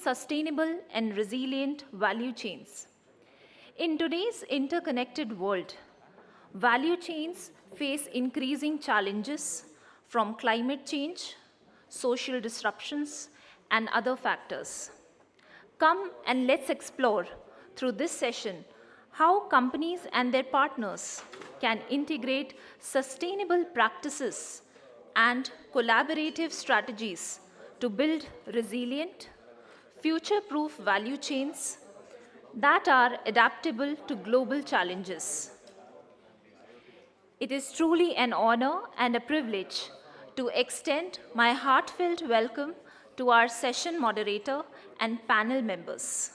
sustainable and resilient value chains. In today's interconnected world, value chains face increasing challenges from climate change, social disruptions, and other factors. Come and let's explore through this session how companies and their partners can integrate sustainable practices and collaborative strategies to build resilient, future-proof value chains that are adaptable to global challenges. It is truly an honor and a privilege to extend my heartfelt welcome to our session moderator and panel members.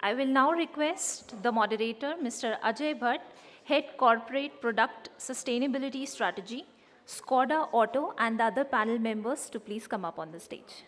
I will now request the moderator, Mr. Ajay Bhatt, Head Corporate Product Sustainability Strategy, Skoda Auto, and the other panel members to please come up on the stage.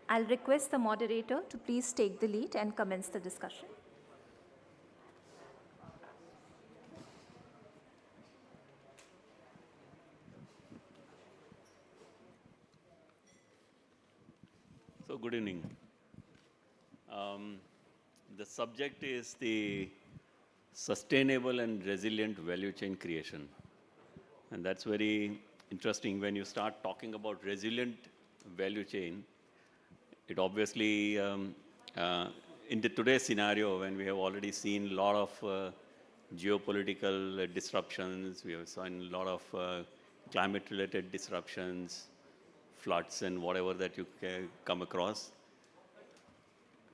I'll request the moderator to please take the lead and commence the discussion. So good evening. The subject is the sustainable and resilient value chain creation. And that's very interesting when you start talking about resilient value chain. It obviously, in today's scenario, when we have already seen a lot of geopolitical disruptions, we have seen a lot of climate-related disruptions, floods and whatever that you can come across.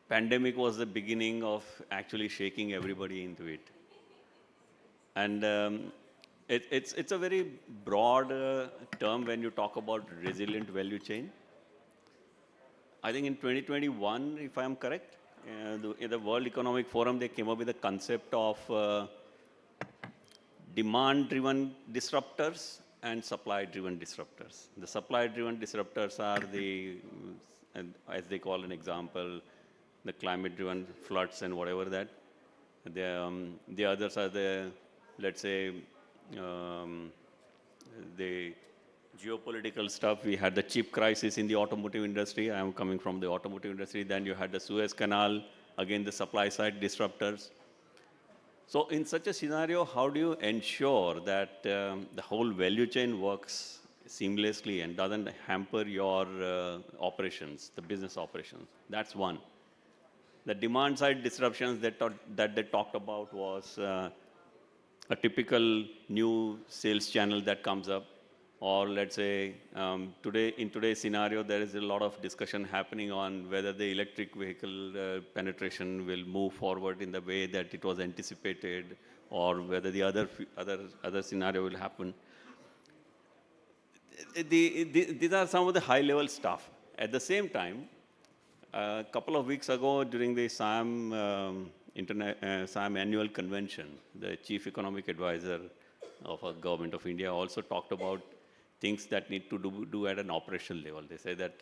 Pandemic was the beginning of actually shaking everybody into it. And it's a very broad term when you talk about resilient value chain. I think in 2021, if I'm correct, in the World Economic Forum, they came up with the concept of demand-driven disruptors and supply-driven disruptors. The supply-driven disruptors are the, as they call an example, the climate-driven floods and whatever that. The others are the, let's say, the geopolitical stuff. We had the chip crisis in the automotive industry. I am coming from the automotive industry. Then you had the Suez Canal, again the supply-side disruptors. So in such a scenario, how do you ensure that the whole value chain works seamlessly and doesn't hamper your operations, the business operations? That's one. The demand-side disruptions that they talked about was a typical new sales channel that comes up. Or let's say, in today's scenario, there is a lot of discussion happening on whether the electric vehicle penetration will move forward in the way that it was anticipated, or whether the other scenario will happen. These are some of the high-level stuff. At the same time, a couple of weeks ago, during the CII annual convention, the chief economic advisor of the government of India also talked about things that need to do at an operational level. They say that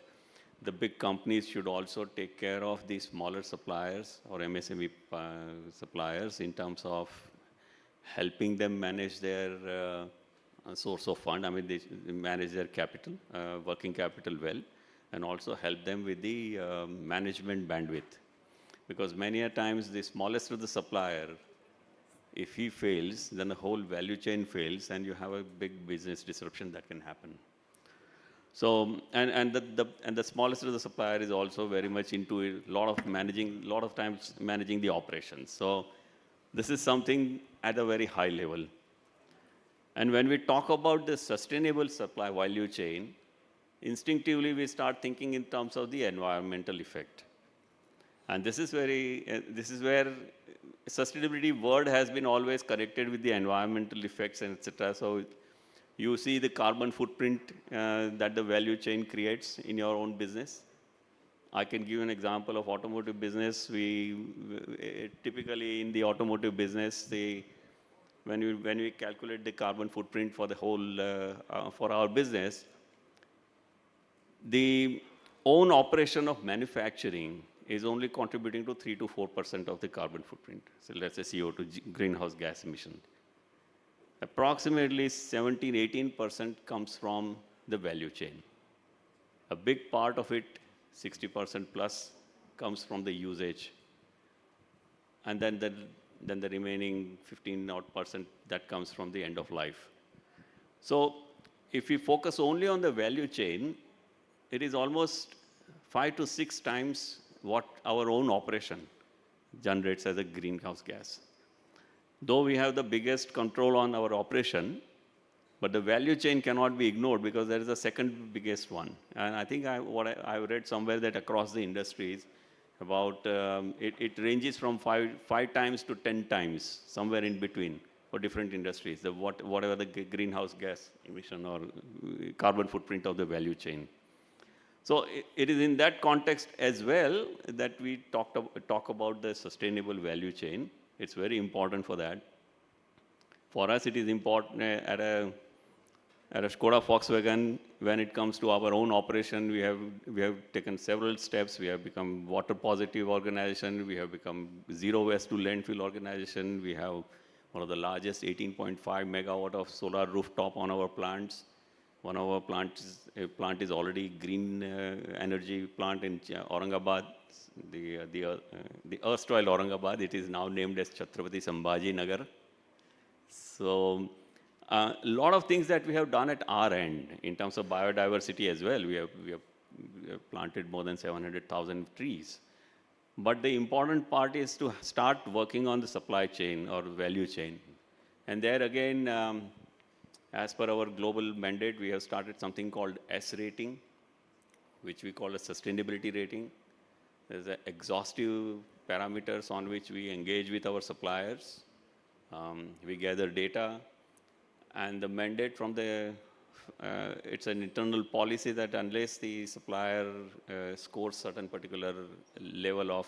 the big companies should also take care of the smaller suppliers or MSME suppliers in terms of helping them manage their source of fund. I mean, they manage their capital, working capital well, and also help them with the management bandwidth. Because many a times the smallest of the supplier, if he fails, then the whole value chain fails, and you have a big business disruption that can happen. So, and the smallest of the supplier is also very much into a lot of times managing the operations. So, this is something at a very high level. And when we talk about the sustainable supply value chain, instinctively we start thinking in terms of the environmental effect. And this is where sustainability word has been always connected with the environmental effects and etc. So you see the carbon footprint that the value chain creates in your own business. I can give an example of automotive business. Typically in the automotive business, when we calculate the carbon footprint for the whole for our business, the own operation of manufacturing is only contributing to 3 to 4% of the carbon footprint. So let's say CO2 greenhouse gas emission. Approximately 17, 18% comes from the value chain. A big part of it, 60% plus, comes from the usage. And then the remaining 15% that comes from the end of life. So if we focus only on the value chain, it is almost 5 to 6 times what our own operation generates as a greenhouse gas. Though we have the biggest control on our operation, but the value chain cannot be ignored because there is a second biggest one. And I think I read somewhere that across the industries, about it ranges from 5 times to 10 times, somewhere in between for different industries, whatever the greenhouse gas emission or carbon footprint of the value chain. So it is in that context as well that we talk about the sustainable value chain. It's very important for that. For us, it is important at a Skoda Volkswagen, when it comes to our own operation, we have taken several steps. We have become water positive organization. We have become zero waste to landfill organization. We have one of the largest 18.5 megawatt of solar rooftop on our plants. One of our plants is already green energy plant in Aurangabad, the erstwhile Aurangabad. It is now named as Chhatrapati Sambhaji Nagar. So a lot of things that we have done at our end in terms of biodiversity as well. We have planted more than 700,000 trees. But the important part is to start working on the supply chain or value chain. And there again, as per our global mandate, we have started something called S rating, which we call a sustainability rating. There's exhaustive parameters on which we engage with our suppliers. We gather data, and the mandate from it's an internal policy that unless the supplier scores certain particular level of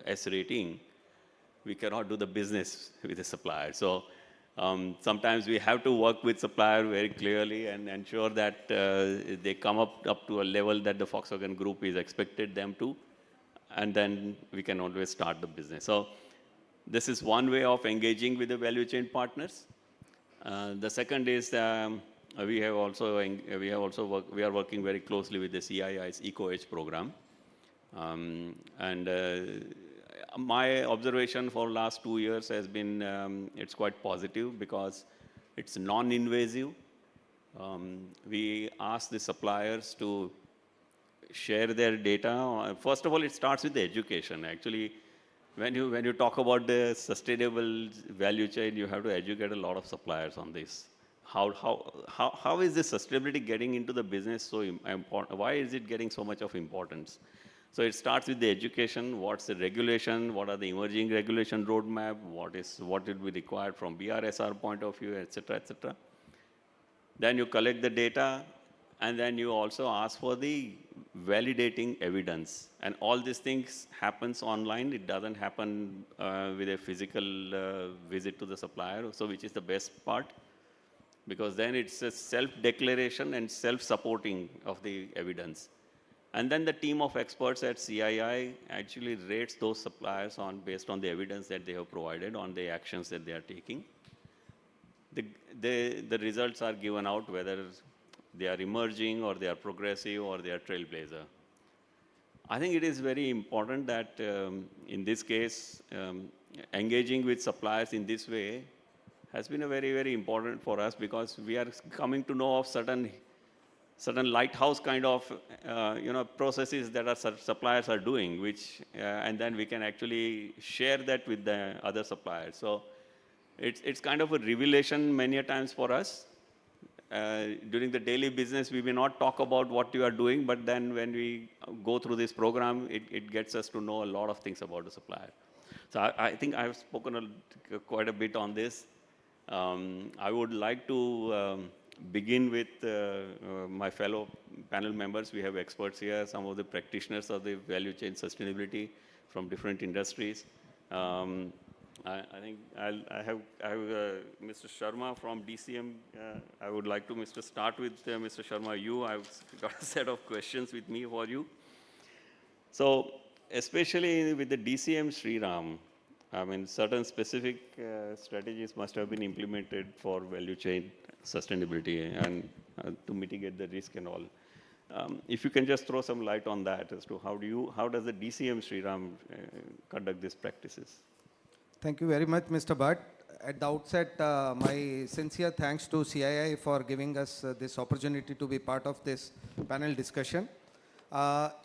S rating, we cannot do the business with the supplier. So sometimes we have to work with supplier very clearly and ensure that they come up to a level that the Volkswagen Group is expected them to, and then we can always start the business. So this is one way of engaging with the value chain partners. The second is we are working very closely with the CII's Eco-Edge program. My observation for last 2 years has been it's quite positive because it's non-invasive. We ask the suppliers to share their data. First of all, it starts with the education. Actually, when you talk about the sustainable value chain, you have to educate a lot of suppliers on this. How is this sustainability getting into the business so important? Why is it getting so much of importance? So it starts with the education. What's the regulation? What are the emerging regulation roadmap? What will be required from BRSR point of view, etc., etc. Then you collect the data, and then you also ask for the validating evidence. And all these things happens online. It doesn't happen with a physical visit to the supplier, so which is the best part, because then it's a self-declaration and self-supporting of the evidence. And then the team of experts at CII actually rates those suppliers based on the evidence that they have provided on the actions that they are taking. The results are given out whether they are emerging or they are progressive or they are trailblazer. I think it is very important that in this case, engaging with suppliers in this way has been a very, very important for us because we are coming to know of certain lighthouse kind of processes that our suppliers are doing, which and then we can actually share that with the other suppliers. So it's kind of a revelation many a times for us. During the daily business, we may not talk about what you are doing, but then when we go through this program, it gets us to know a lot of things about the supplier. So I think I've spoken quite a bit on this. I would like to begin with my fellow panel members. We have experts here, some of the practitioners of the value chain sustainability from different industries. I think I have Mr. Sharma from DCM. I would like to start with Mr. Sharma. I've got a set of questions with me for you. So especially with the DCM Sriram, I mean, certain specific strategies must have been implemented for value chain sustainability and to mitigate the risk and all. If you can just throw some light on that as to how does the DCM Sriram conduct these practices? Thank you very much, Mr. Bhatt. At the outset, my sincere thanks to CII for giving us this opportunity to be part of this panel discussion.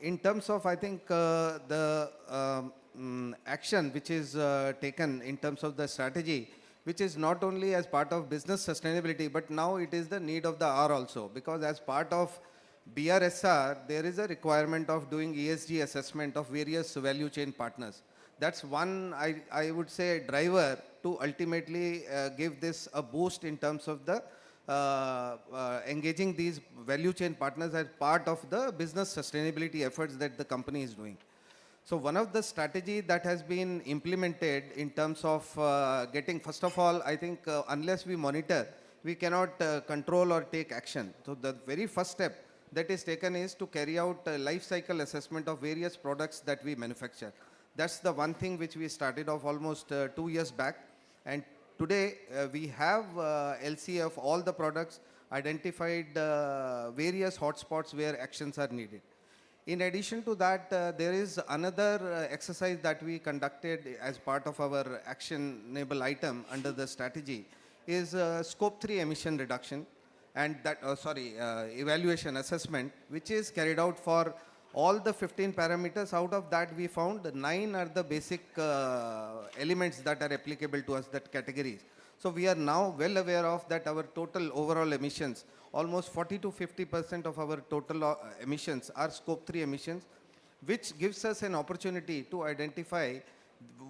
In terms of, I think, the action which is taken in terms of the strategy, which is not only as part of business sustainability, but now it is the need of the hour also. Because as part of BRSR, there is a requirement of doing ESG assessment of various value chain partners. That's one, I would say, driver to ultimately give this a boost in terms of the engaging these value chain partners as part of the business sustainability efforts that the company is doing. So one of the strategy that has been implemented in terms of getting, first of all, I think unless we monitor, we cannot control or take action. So the very first step that is taken is to carry out a life cycle assessment of various products that we manufacture. That's the one thing which we started off almost 2 years back. And today we have LCA of all the products, identified various hotspots where actions are needed. In addition to that, there is another exercise that we conducted as part of our actionable item under the strategy is scope 3 emission reduction and that, evaluation assessment, which is carried out for all the 15 parameters. Out of that, we found 9 are the basic elements that are applicable to us, that categories. So we are now well aware of that our total overall emissions, almost 40 to 50% of our total emissions are scope 3 emissions, which gives us an opportunity to identify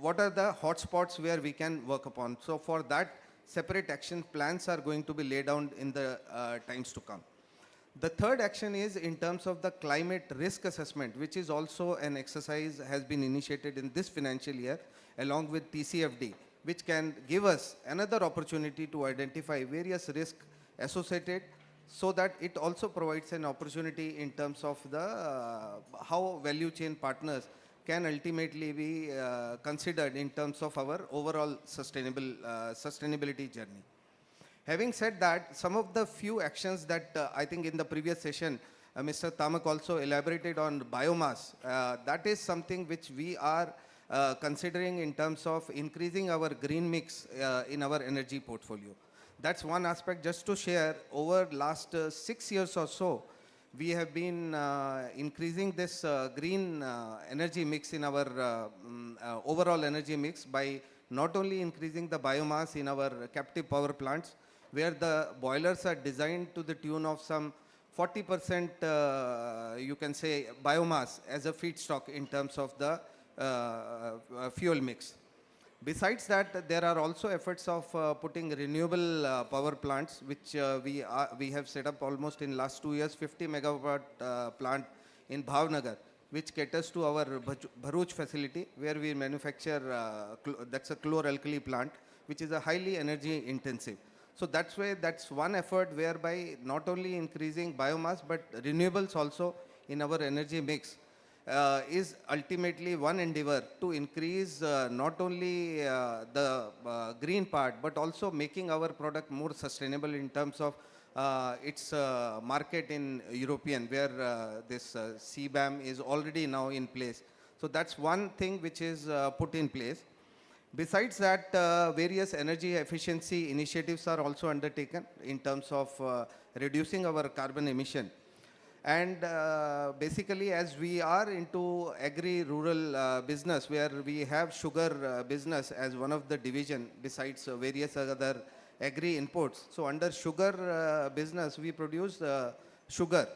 what are the hotspots where we can work upon. So for that, separate action plans are going to be laid down in the times to come. The third action is in terms of the climate risk assessment, which is also an exercise has been initiated in this financial year along with TCFD, which can give us another opportunity to identify various risks associated, so that it also provides an opportunity in terms of the how value chain partners can ultimately be considered in terms of our overall sustainability journey. Having said that, some of the few actions that I think in the previous session, Mr. Tamak also elaborated on biomass. That is something which we are considering in terms of increasing our green mix in our energy portfolio. That's one aspect. Just to share, over last 6 years or so, we have been increasing this green energy mix in our overall energy mix by not only increasing the biomass in our captive power plants, where the boilers are designed to the tune of some 40%, you can say, biomass as a feedstock in terms of the fuel mix. Besides that, there are also efforts of putting renewable power plants, which we have set up almost in last 2 years, 50 megawatt plant in Bhavnagar, which caters to our Bharuch facility, where we manufacture, that's a chlor-alkali plant, which is a highly energy intensive. So that's one effort whereby not only increasing biomass, but renewables also in our energy mix is ultimately one endeavor to increase not only the green part, but also making our product more sustainable in terms of its market in European, where this CBAM is already now in place. So that's one thing which is put in place. Besides that, various energy efficiency initiatives are also undertaken in terms of reducing our carbon emission. And basically, as we are into agri-rural business, where we have sugar business as one of the division besides various other agri inputs. So under sugar business, we produce sugar,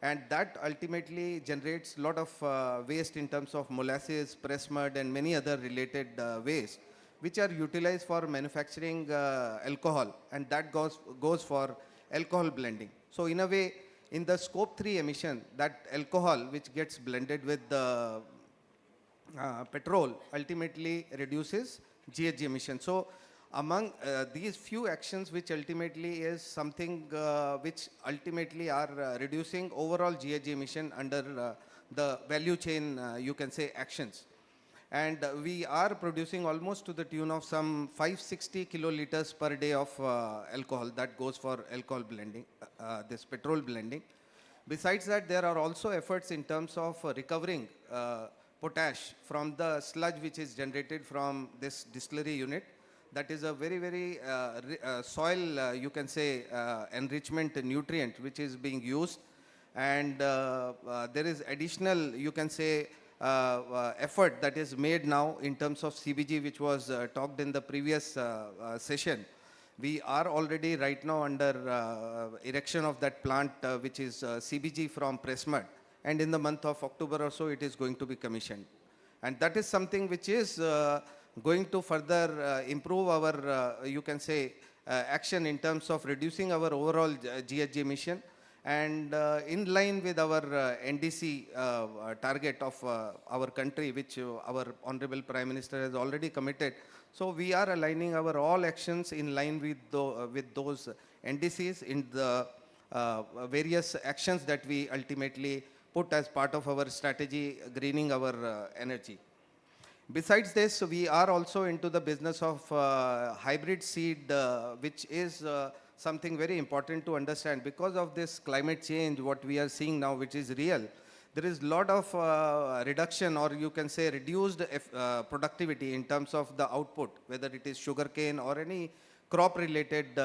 and that ultimately generates a lot of waste in terms of molasses, press mud, and many other related waste, which are utilized for manufacturing alcohol, and that goes for alcohol blending. So in a way, in the scope 3 emission, that alcohol which gets blended with the petrol ultimately reduces GHG emission. So among these few actions, which ultimately is something which ultimately are reducing overall GHG emission under the value chain, you can say, actions. And we are producing almost to the tune of some 560 kiloliters per day of alcohol that goes for alcohol blending, this petrol blending. Besides that, there are also efforts in terms of recovering potash from the sludge which is generated from this distillery unit. That is a very, very soil, you can say, enrichment nutrient which is being used. And there is additional, you can say, effort that is made now in terms of CBG, which was talked in the previous session. We are already right now under erection of that plant, which is CBG from press mud. And in the month of October or so, it is going to be commissioned. And that is something which is going to further improve our, you can say, action in terms of reducing our overall GHG emission. And in line with our NDC target of our country, which our Honorable Prime Minister has already committed. So we are aligning our all actions in line with those NDCs in the various actions that we ultimately put as part of our strategy, greening our energy. Besides this, we are also into the business of hybrid seed, which is something very important to understand. Because of this climate change, what we are seeing now, which is real, there is a lot of reduction, or you can say reduced productivity in terms of the output, whether it is sugarcane or any crop related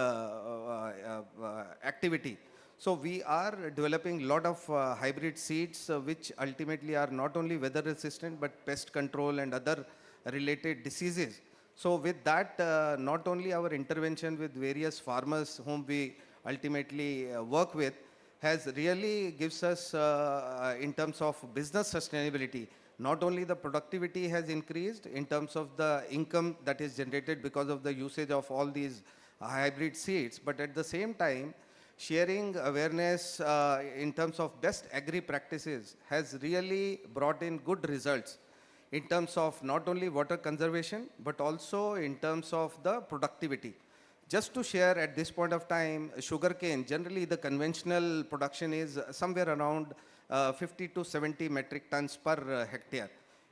activity. So we are developing a lot of hybrid seeds, which ultimately are not only weather resistant, but pest control and other related diseases. So with that, not only our intervention with various farmers whom we ultimately work with has really gives us in terms of business sustainability, not only the productivity has increased in terms of the income that is generated because of the usage of all these hybrid seeds, but at the same time, sharing awareness in terms of best agri practices has really brought in good results in terms of not only water conservation, but also in terms of the productivity. Just to share at this point of time, sugarcane, generally the conventional production is somewhere around 50 to 70 metric tons per hectare.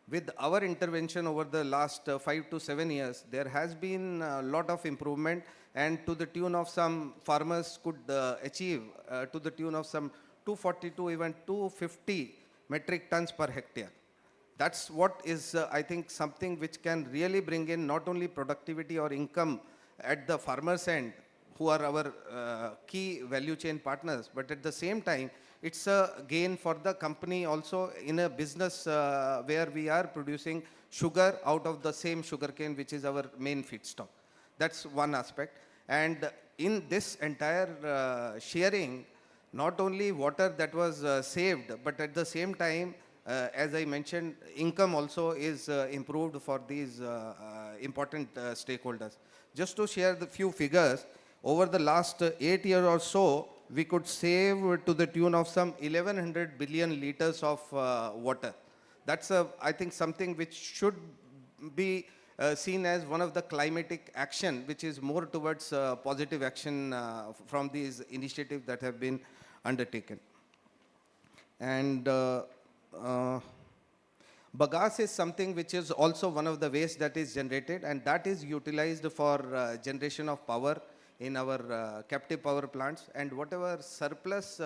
With our intervention over the last 5 to 7 years, there has been a lot of improvement, and to the tune of some farmers could achieve to the tune of some 240 to even 250 metric tons per hectare. That's what is, I think, something which can really bring in not only productivity or income at the farmer's end, who are our key value chain partners, but at the same time, it's a gain for the company also in a business where we are producing sugar out of the same sugarcane, which is our main feedstock. That's one aspect. And in this entire sharing, not only water that was saved, but at the same time, as I mentioned, income also is improved for these important stakeholders. Just to share the few figures, over the last 8 years or so, we could save to the tune of some 1100 billion liters of water. That's, I think, something which should be seen as one of the climatic action, which is more towards positive action from these initiatives that have been undertaken. And uh, bagasse is something which is also one of the waste that is generated, and that is utilized for generation of power in our captive power plants, and whatever surplus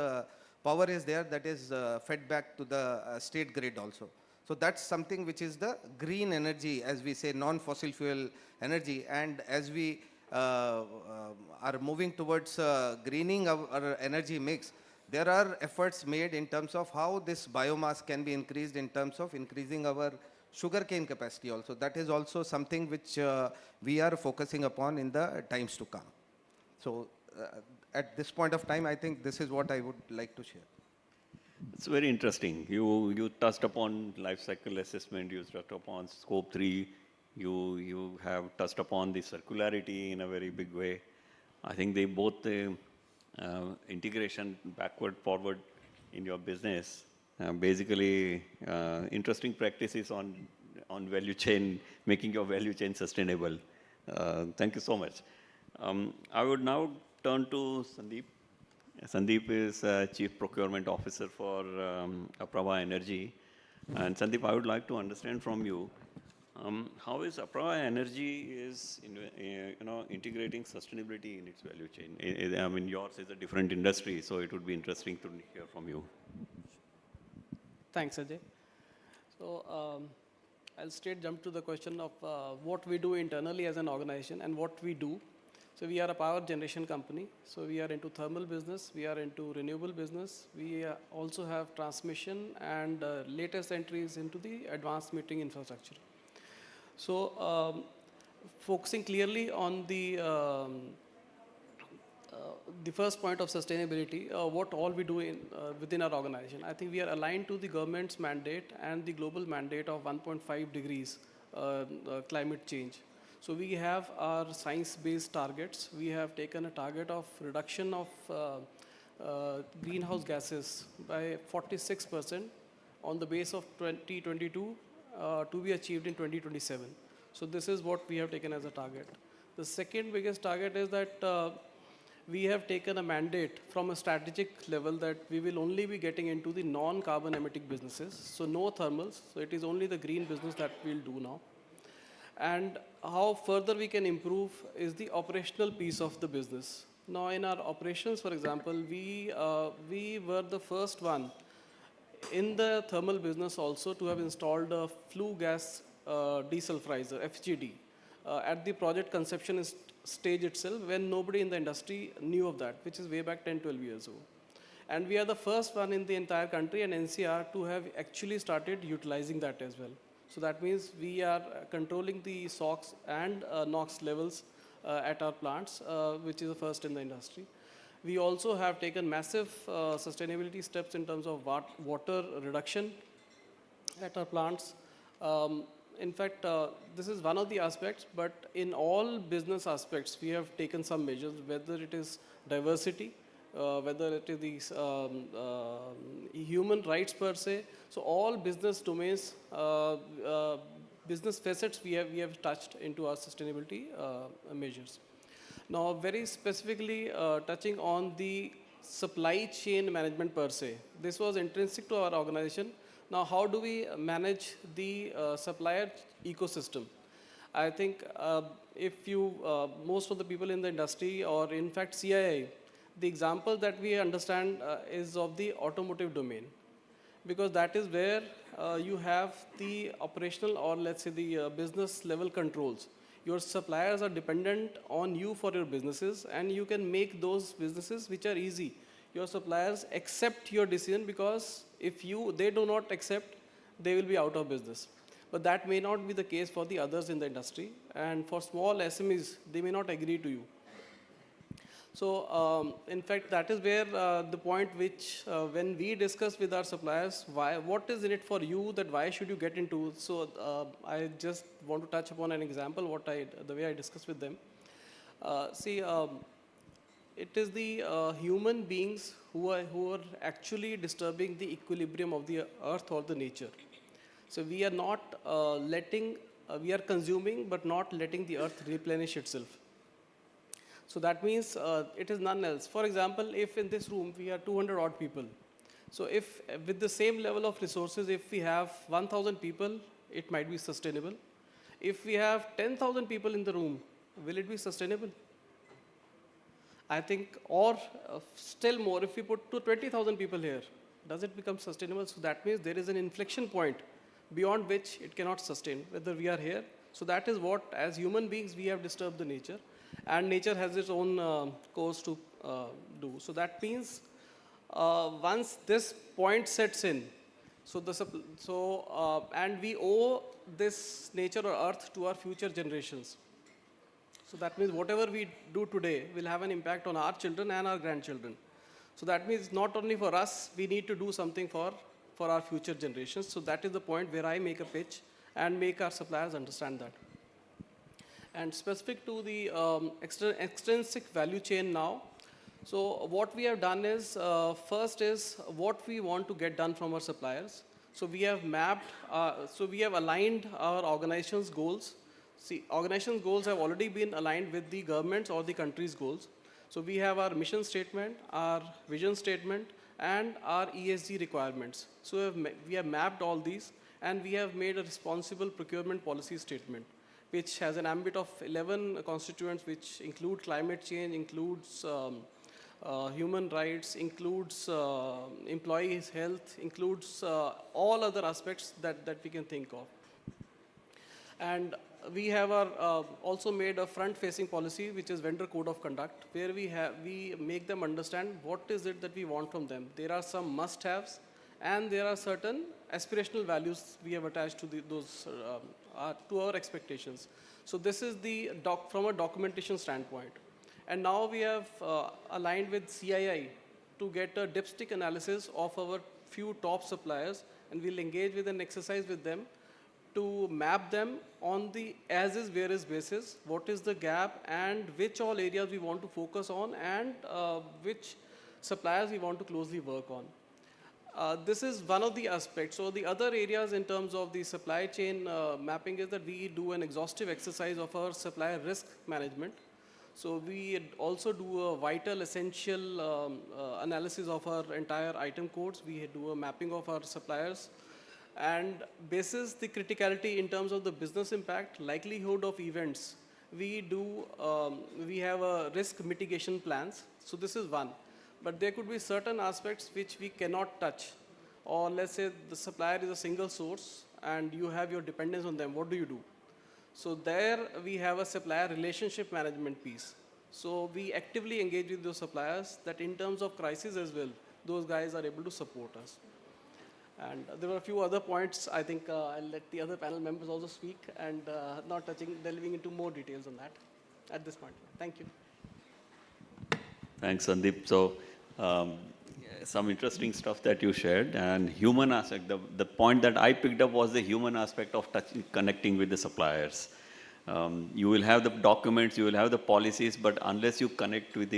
power is there, that is fed back to the state grid also. So that's something which is the green energy, as we say, non-fossil fuel energy. And as we are moving towards greening our energy mix, there are efforts made in terms of how this biomass can be increased in terms of increasing our sugarcane capacity also. That is also something which we are focusing upon in the times to come. So at this point of time, I think this is what I would like to share. It's very interesting. You touched upon life cycle assessment, you touched upon scope 3, you have touched upon the circularity in a very big way. I think they both integration backward, forward in your business, basically interesting practices on value chain, making your value chain sustainable. Thank you so much. I would now turn to Sandeep. Sandeep is Chief Procurement Officer for Apraava Energy. And Sandeep, I would like to understand from you, how is Apraava Energy is integrating sustainability in its value chain? I mean, yours is a different industry, so it would be interesting to hear from you. Thanks, Ajay. So I'll straight jump to the question of what we do internally as an organization and what we do. So we are a power generation company. So we are into thermal business. We are into renewable business. We also have transmission and latest entries into the advanced metering infrastructure. So focusing clearly on the first point of sustainability, what all we do within our organization. I think we are aligned to the government's mandate and the global mandate of 1.5 degrees climate change. So we have our science-based targets. We have taken a target of reduction of greenhouse gases by 46% on the base of 2022 to be achieved in 2027. So this is what we have taken as a target. The second biggest target is that we have taken a mandate from a strategic level that we will only be getting into the non-carbon emitting businesses. So no thermals. So it is only the green business that we'll do now. And how further we can improve is the operational piece of the business. Now in our operations, for example, we were the first one in the thermal business also to have installed a flue gas desulfurizer, FGD, at the project conception stage itself when nobody in the industry knew of that, which is way back 10, 12 years ago. And we are the first one in the entire country and NCR to have actually started utilizing that as well. So that means we are controlling the SOx and NOx levels at our plants, which is the first in the industry. We also have taken massive sustainability steps in terms of water reduction at our plants. In fact, this is one of the aspects, but in all business aspects, we have taken some measures, whether it is diversity, whether it is the human rights per se. So all business domains, business facets we have touched into our sustainability measures. Now, very specifically touching on the supply chain management per se. This was intrinsic to our organization. Now, how do we manage the supplier ecosystem? I think if you, most of the people in the industry or in fact CII, the example that we understand is of the automotive domain, because that is where you have the operational or let's say the business level controls. Your suppliers are dependent on you for your businesses, and you can make those businesses which are easy. Your suppliers accept your decision, because if they do not accept, they will be out of business. But that may not be the case for the others in the industry, and for small SMEs, they may not agree to you. So, in fact, that is where the point which, when we discuss with our suppliers, what is in it for you, that why should you get into? So, I just want to touch upon an example, the way I discuss with them. It is the human beings who are actually disturbing the equilibrium of the earth or the nature. So, we are not we are consuming, but not letting the earth replenish itself. So that means it is none else. For example, if in this room we are 200 odd people, So if with the same level of resources, if we have 1,000 people, it might be sustainable. If we have 10,000 people in the room, will it be sustainable? I think, or still more, if we put to 20,000 people here, does it become sustainable? So that means there is an inflection point beyond which it cannot sustain, whether we are here. So that is what, as human beings, we have disturbed the nature, and nature has its own course to do. So that means once this point sets in, and we owe this nature or earth to our future generations. So that means whatever we do today will have an impact on our children and our grandchildren. So that means not only for us, we need to do something for our future generations. So that is the point where I make a pitch and make our suppliers understand that. And specific to the extrinsic value chain now, so what we have done is, first is what we want to get done from our suppliers. So we have mapped, we have aligned our organization's goals. See, organization's goals have already been aligned with the government's or the country's goals. So we have our mission statement, our vision statement, and our ESG requirements. So we have mapped all these, and we have made a responsible procurement policy statement, which has an ambit of 11 constituents, which include climate change, includes human rights, includes employees' health, includes all other aspects that we can think of. And we have also made a front-facing policy, which is vendor code of conduct, where we make them understand what is it that we want from them. There are some must-haves, and there are certain aspirational values we have attached to to our expectations. So this is from a documentation standpoint. And now we have aligned with CII to get a dipstick analysis of our few top suppliers, and we'll engage with an exercise with them to map them on the as-is, where-is basis, what is the gap, and which all areas we want to focus on, and which suppliers we want to closely work on. This is one of the aspects. So the other areas in terms of the supply chain mapping is that we do an exhaustive exercise of our supplier risk management. So we also do a vital, essential analysis of our entire item codes. We do a mapping of our suppliers, and basis the criticality in terms of the business impact, likelihood of events, we have a risk mitigation plans. So this is one. But there could be certain aspects which we cannot touch. Or let's say the supplier is a single source and you have your dependence on them. What do you do? So there we have a supplier relationship management piece. So we actively engage with those suppliers that in terms of crisis as well, those guys are able to support us. And there were a few other points. I think I'll let the other panel members also speak, and not delving into more details on that at this point. Thank you. Thanks, Sandeep. So some interesting stuff that you shared, and human aspect. The point that I picked up was the human aspect of connecting with the suppliers. You will have the documents, you will have the policies, but unless you connect with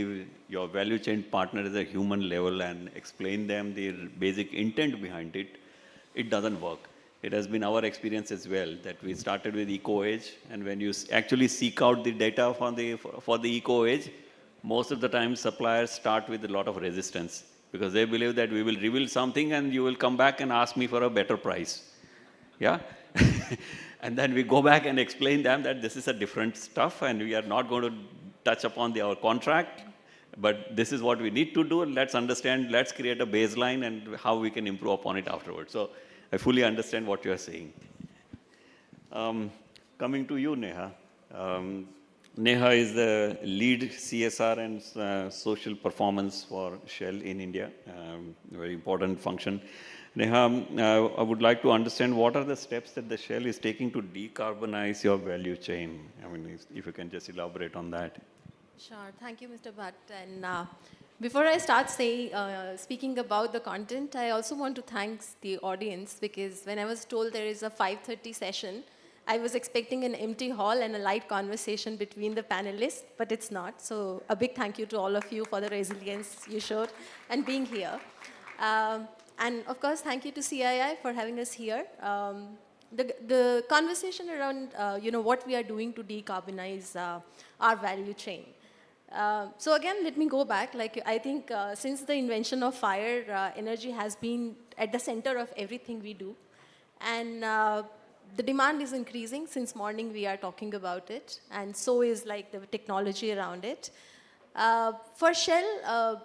your value chain partner at a human level and explain them the basic intent behind it, it doesn't work. It has been our experience as well that we started with eco-age, and when you actually seek out the data for the eco-age, most of the time suppliers start with a lot of resistance because they believe that we will reveal something and you will come back and ask me for a better price. Yeah? And then we go back and explain them that this is a different stuff and we are not going to touch upon our contract, but this is what we need to do. Let's understand, let's create a baseline and how we can improve upon it afterwards. So I fully understand what you are saying. Coming to you, Neha. Neha is the lead CSR and social performance for Shell in India, very important function. Neha, I would like to understand what are the steps that the Shell is taking to decarbonize your value chain? I mean, if you can just elaborate on that. Sure. Thank you, Mr. Bhatt. And before I start speaking about the content, I also want to thank the audience because when I was told there is a 5:30 session, I was expecting an empty hall and a light conversation between the panelists, but it's not. So a big thank you to all of you for the resilience you showed and being here. And of course, thank you to CII for having us here. The conversation around what we are doing to decarbonize our value chain. So again, let me go back. Like I think since the invention of fire, energy has been at the center of everything we do, and the demand is increasing. Since morning, we are talking about it, and so is like the technology around it. For Shell,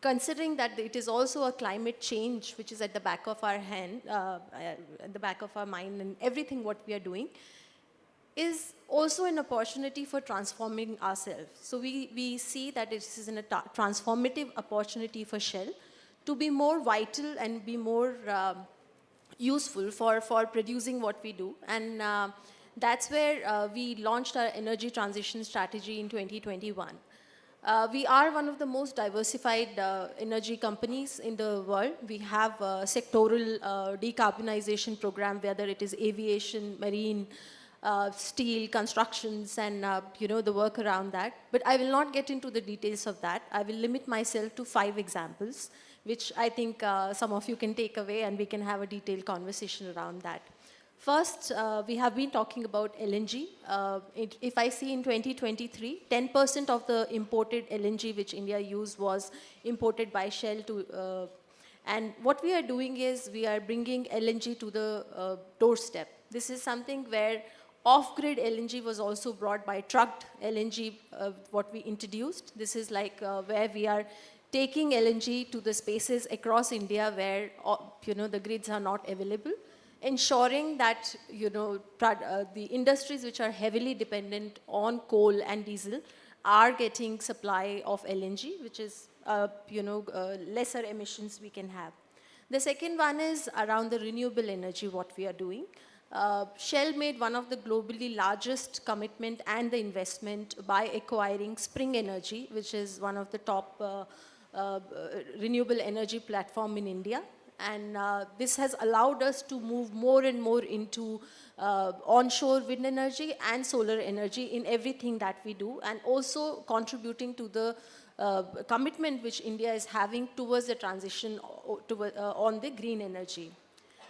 considering that it is also a climate change which is at the back of our hand, at the back of our mind, and everything what we are doing, is also an opportunity for transforming ourselves. So we see that this is a transformative opportunity for Shell to be more vital and be more useful for producing what we do. And that's where we launched our energy transition strategy in 2021. We are one of the most diversified energy companies in the world. We have a sectoral decarbonization program, whether it is aviation, marine, steel, constructions, and the work around that. But I will not get into the details of that. I will limit myself to 5 examples, which I think some of you can take away, and we can have a detailed conversation around that. First, we have been talking about LNG. If I see in 2023, 10% of the imported LNG which India used was imported by Shell to, and what we are doing is we are bringing LNG to the doorstep. This is something where off-grid LNG was also brought by trucked LNG, what we introduced. This is like where we are taking LNG to the spaces across India where the grids are not available, ensuring that the industries which are heavily dependent on coal and diesel are getting supply of LNG, which is lesser emissions we can have. The second one is around the renewable energy, what we are doing. Shell made one of the globally largest commitment and the investment by acquiring Spring Energy, which is one of the top renewable energy platform in India. And this has allowed us to move more and more into onshore wind energy and solar energy in everything that we do, and also contributing to the commitment which India is having towards the transition on the green energy.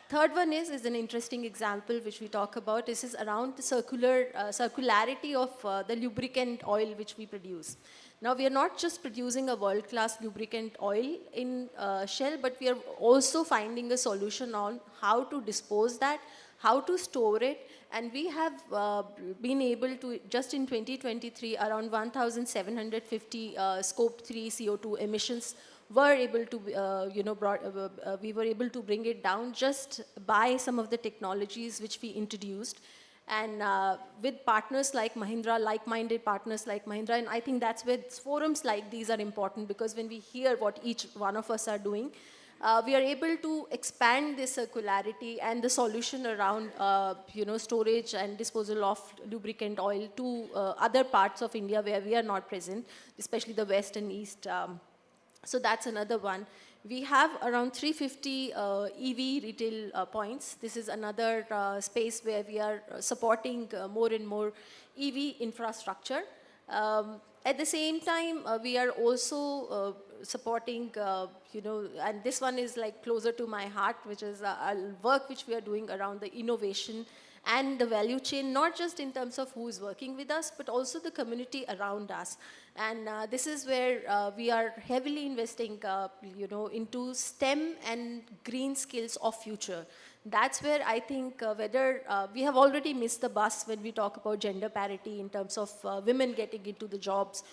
Third one is an interesting example which we talk about. This is around the circularity of the lubricant oil which we produce. Now, we are not just producing a world-class lubricant oil in Shell, but we are also finding a solution on how to dispose that, how to store it, and we have been able to, just in 2023, around 1,750 scope 3 CO2 emissions were able to, we were able to bring it down just by some of the technologies which we introduced. And with partners like Mahindra, like-minded partners like Mahindra, and I think that's where forums like these are important, because when we hear what each one of us are doing, we are able to expand this circularity and the solution around, storage and disposal of lubricant oil to other parts of India where we are not present, especially the west and east. So that's another one. We have around 350 EV retail points. This is another space where we are supporting more and more EV infrastructure. At the same time, we are also supporting, and this one is like closer to my heart, which is work which we are doing around the innovation and the value chain, not just in terms of who is working with us, but also the community around us. And this is where we are heavily investing, into STEM and green skills of future. That's where I think whether we have already missed the bus when we talk about gender parity in terms of women getting into the jobs,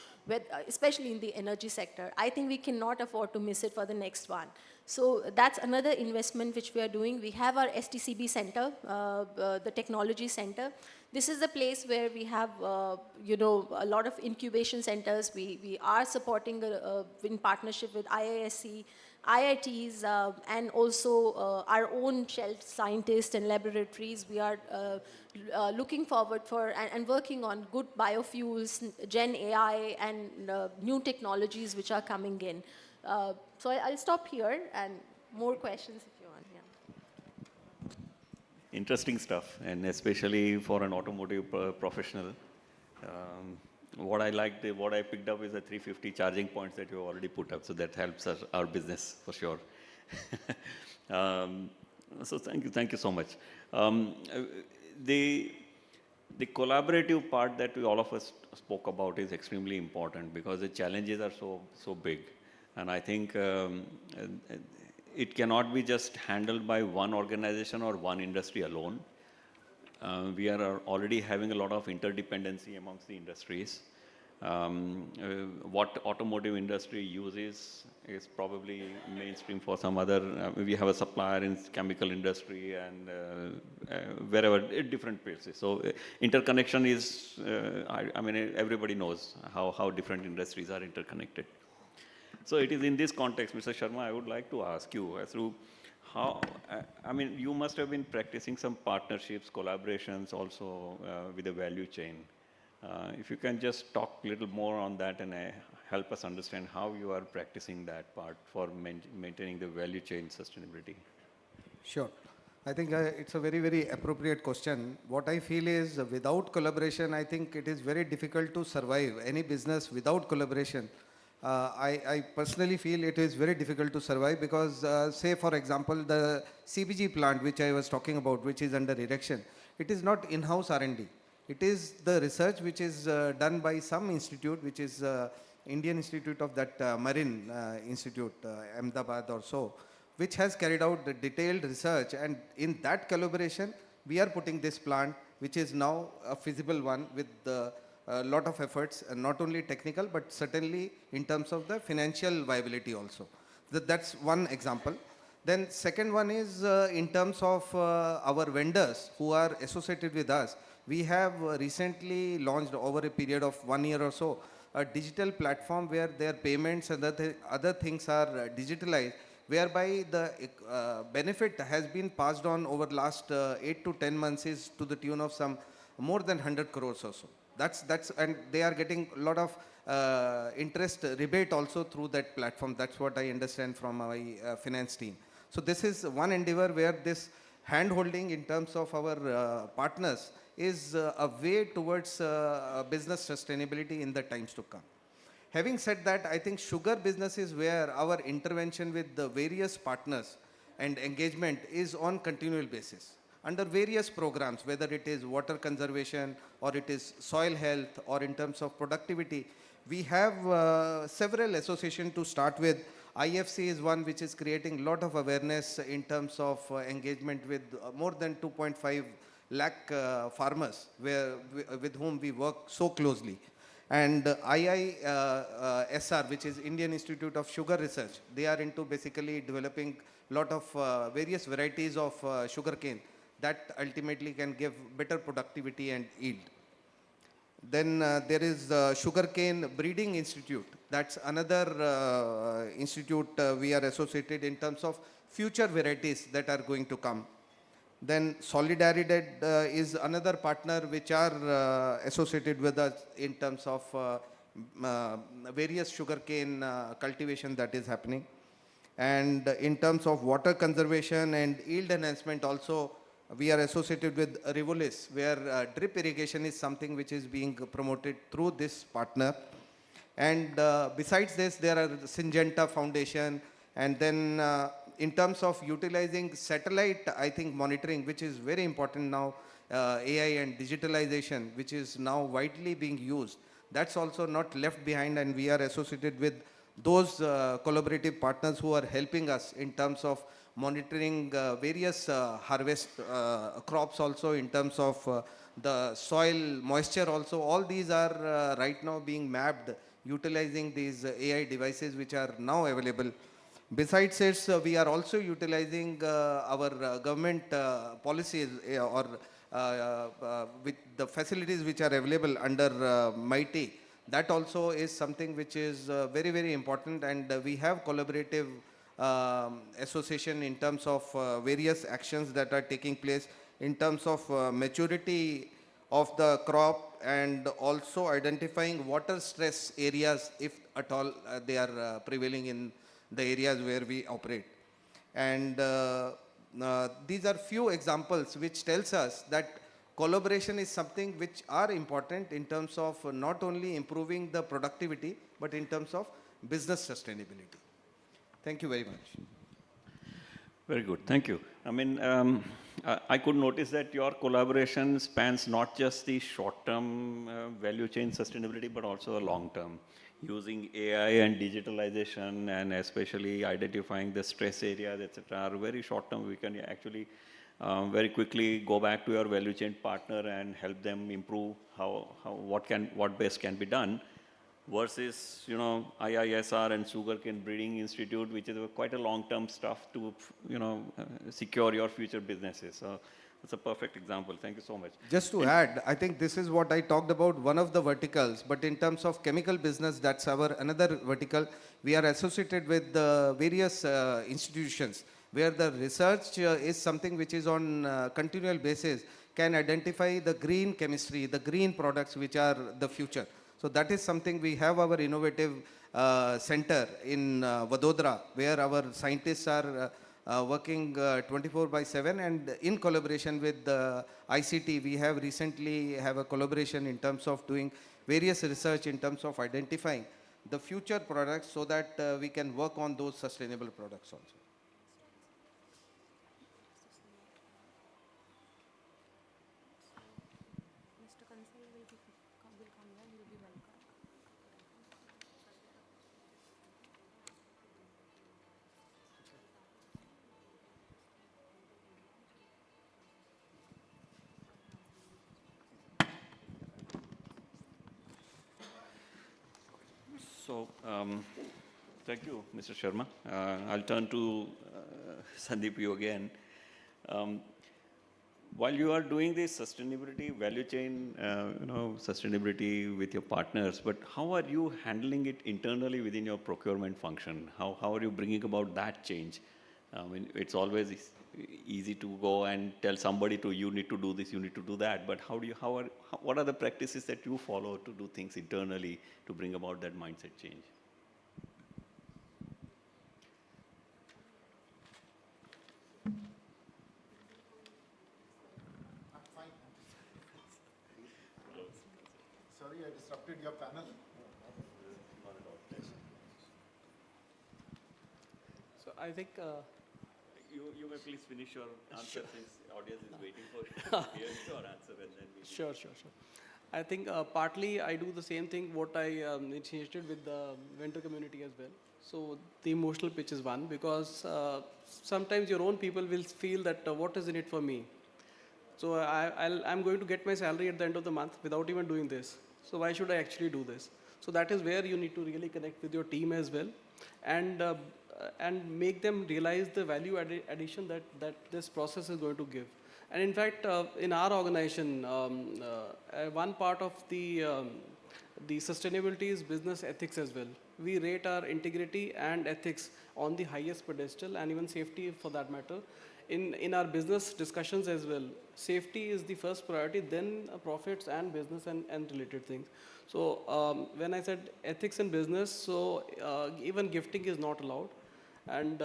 especially in the energy sector. I think we cannot afford to miss it for the next one. So that's another investment which we are doing. We have our STCB center, the technology center. This is the place where we have, a lot of incubation centers. We are supporting in partnership with IISc, IITs, and also our own Shell scientists and laboratories. We are looking forward for and working on good biofuels, Gen AI, and new technologies which are coming in. So I'll stop here, and more questions if you want. Yeah. Interesting stuff, and especially for an automotive professional. What I liked, what I picked up is the 350 charging points that you already put up, so that helps our business for sure. So thank you so much. The collaborative part that we all of us spoke about is extremely important because the challenges are so big, and I think it cannot be just handled by one organization or one industry alone. We are already having a lot of interdependency amongst the industries. What automotive industry uses is probably mainstream for some other. We have a supplier in chemical industry and wherever, at different places. So interconnection is, I mean, everybody knows how different industries are interconnected. So it is in this context, Mr. Sharma, I would like to ask you as to how, I mean, you must have been practicing some partnerships, collaborations also with the value chain. If you can just talk a little more on that and help us understand how you are practicing that part for maintaining the value chain sustainability. Sure. I think it's a very, very appropriate question. What I feel is without collaboration, I think it is very difficult to survive any business without collaboration. I personally feel it is very difficult to survive because, say, for example, the CBG plant, which I was talking about, which is under erection, it is not in-house R&D. It is the research which is done by some institute, which is Indian Institute of that Marine Institute, Ahmedabad or so, which has carried out the detailed research, and in that collaboration, we are putting this plant, which is now a feasible one with a lot of efforts, not only technical, but certainly in terms of the financial viability also. That's one example. Then second one is in terms of our vendors who are associated with us. We have recently launched over a period of 1 year or so a digital platform where their payments and other things are digitalized, whereby the benefit has been passed on over last 8 to 10 months is to the tune of some more than 100 crores or so. And they are getting a lot of interest rebate also through that platform. That's what I understand from my finance team. So this is one endeavor where this hand-holding in terms of our partners is a way towards business sustainability in the times to come. Having said that, I think sugar business is where our intervention with the various partners and engagement is on continual basis under various programs, whether it is water conservation or it is soil health or in terms of productivity. We have several associations to start with. IFC is one which is creating a lot of awareness in terms of engagement with more than 2.5 lakh farmers with whom we work so closely. And IISR, which is Indian Institute of Sugar Research, they are into basically developing a lot of various varieties of sugarcane that ultimately can give better productivity and yield. Then there is Sugarcane Breeding Institute. That's another institute we are associated in terms of future varieties that are going to come. Then Solidarity is another partner which are associated with us in terms of various sugarcane cultivation that is happening. And in terms of water conservation and yield enhancement also, we are associated with Rivolis, where drip irrigation is something which is being promoted through this partner. And besides this, there are Syngenta Foundation. And then in terms of utilizing satellite, I think monitoring, which is very important now, AI and digitalization, which is now widely being used. That's also not left behind, and we are associated with those collaborative partners who are helping us in terms of monitoring various harvest crops also, in terms of the soil moisture also. All these are right now being mapped utilizing these AI devices which are now available. Besides this, we are also utilizing our government policies or with the facilities which are available under MITI. That also is something which is very, very important, and we have collaborative association in terms of various actions that are taking place in terms of maturity of the crop, and also identifying water stress areas if at all they are prevailing in the areas where we operate. And these are few examples which tells us that collaboration is something which are important in terms of not only improving the productivity, but in terms of business sustainability. Thank you very much. Very good, thank you. I mean, I could notice that your collaboration spans not just the short-term value chain sustainability, but also the long-term, using AI and digitalization, and especially identifying the stress areas, etc. Are very short-term. We can actually very quickly go back to your value chain partner and help them improve what best can be done, versus, you know, IISR and Sugarcane Breeding Institute, which is quite a long-term stuff to, you know, secure your future businesses. So it's a perfect example. Thank you so much. Just to add, I think this is what I talked about, one of the verticals, but in terms of chemical business, that's our another vertical. We are associated with various institutions where the research is something which is on continual basis, can identify the green chemistry, the green products which are the future. So that is something we have our innovative center in Vadodara, where our scientists are working 24/7, and in collaboration with the ICT, we have recently have a collaboration in terms of doing various research in terms of identifying the future products so that we can work on those sustainable products also. So, thank you, Mr. Sharma. I'll turn to Sandeep, you again. While you are doing this sustainability value chain, you know, sustainability with your partners, but how are you handling it internally within your procurement function? How are you bringing about that change? I mean, it's always easy to go and tell somebody to, you need to do this, you need to do that, but what are the practices that you follow to do things internally to bring about that mindset change? Sorry, I disrupted your panel. So I think You may please finish your answer, since the audience is waiting for you to hear your answer, and then we Sure. I think partly I do the same thing what I initiated with the vendor community as well. So the emotional pitch is one, because sometimes your own people will feel that what is in it for me? So I'm going to get my salary at the end of the month without even doing this. So why should I actually do this? So that is where you need to really connect with your team as well, and make them realize the value addition that this process is going to give. And in fact, in our organization, one part of the sustainability is business ethics as well. We rate our integrity and ethics on the highest pedestal, and even safety for that matter. In our business discussions as well, safety is the first priority, then profits and business and related things. So when I said ethics in business, so even gifting is not allowed, and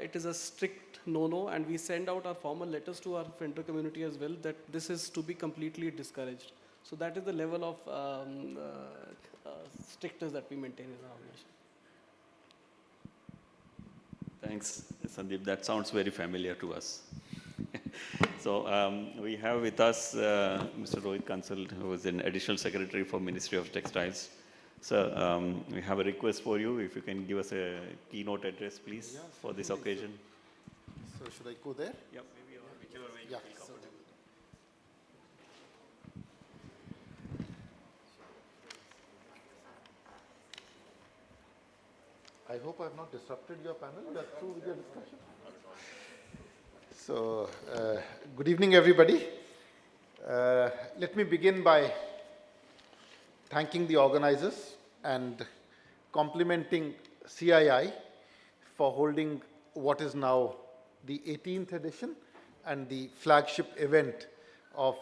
it is a strict no-no, and we send out our formal letters to our vendor community as well that this is to be completely discouraged. So that is the level of strictness that we maintain in our organization. Thanks, Sandeep. That sounds very familiar to us. So we have with us Mr. Rohit Kansal, who is an Additional Secretary for Ministry of Textiles. Sir, we have a request for you. If you can give us a keynote address, please, for this occasion. So should I go there? Yep, maybe whichever way Yeah. you feel comfortable. I hope I have not disrupted your panel. You are through with your discussion. So, good evening, everybody. Let me begin by thanking the organizers and complimenting CII for holding what is now the 18th edition and the flagship event of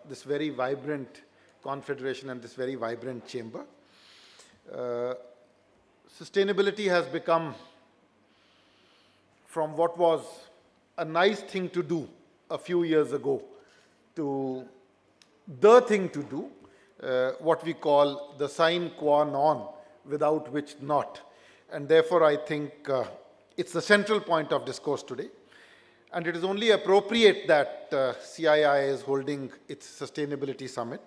this very vibrant confederation and this very vibrant chamber. Sustainability has become, from what was a nice thing to do a few years ago, to the thing to do, what we call the sine qua non, without which not. And therefore, I think It's the central point of discourse today. And it is only appropriate that CII is holding its sustainability summit.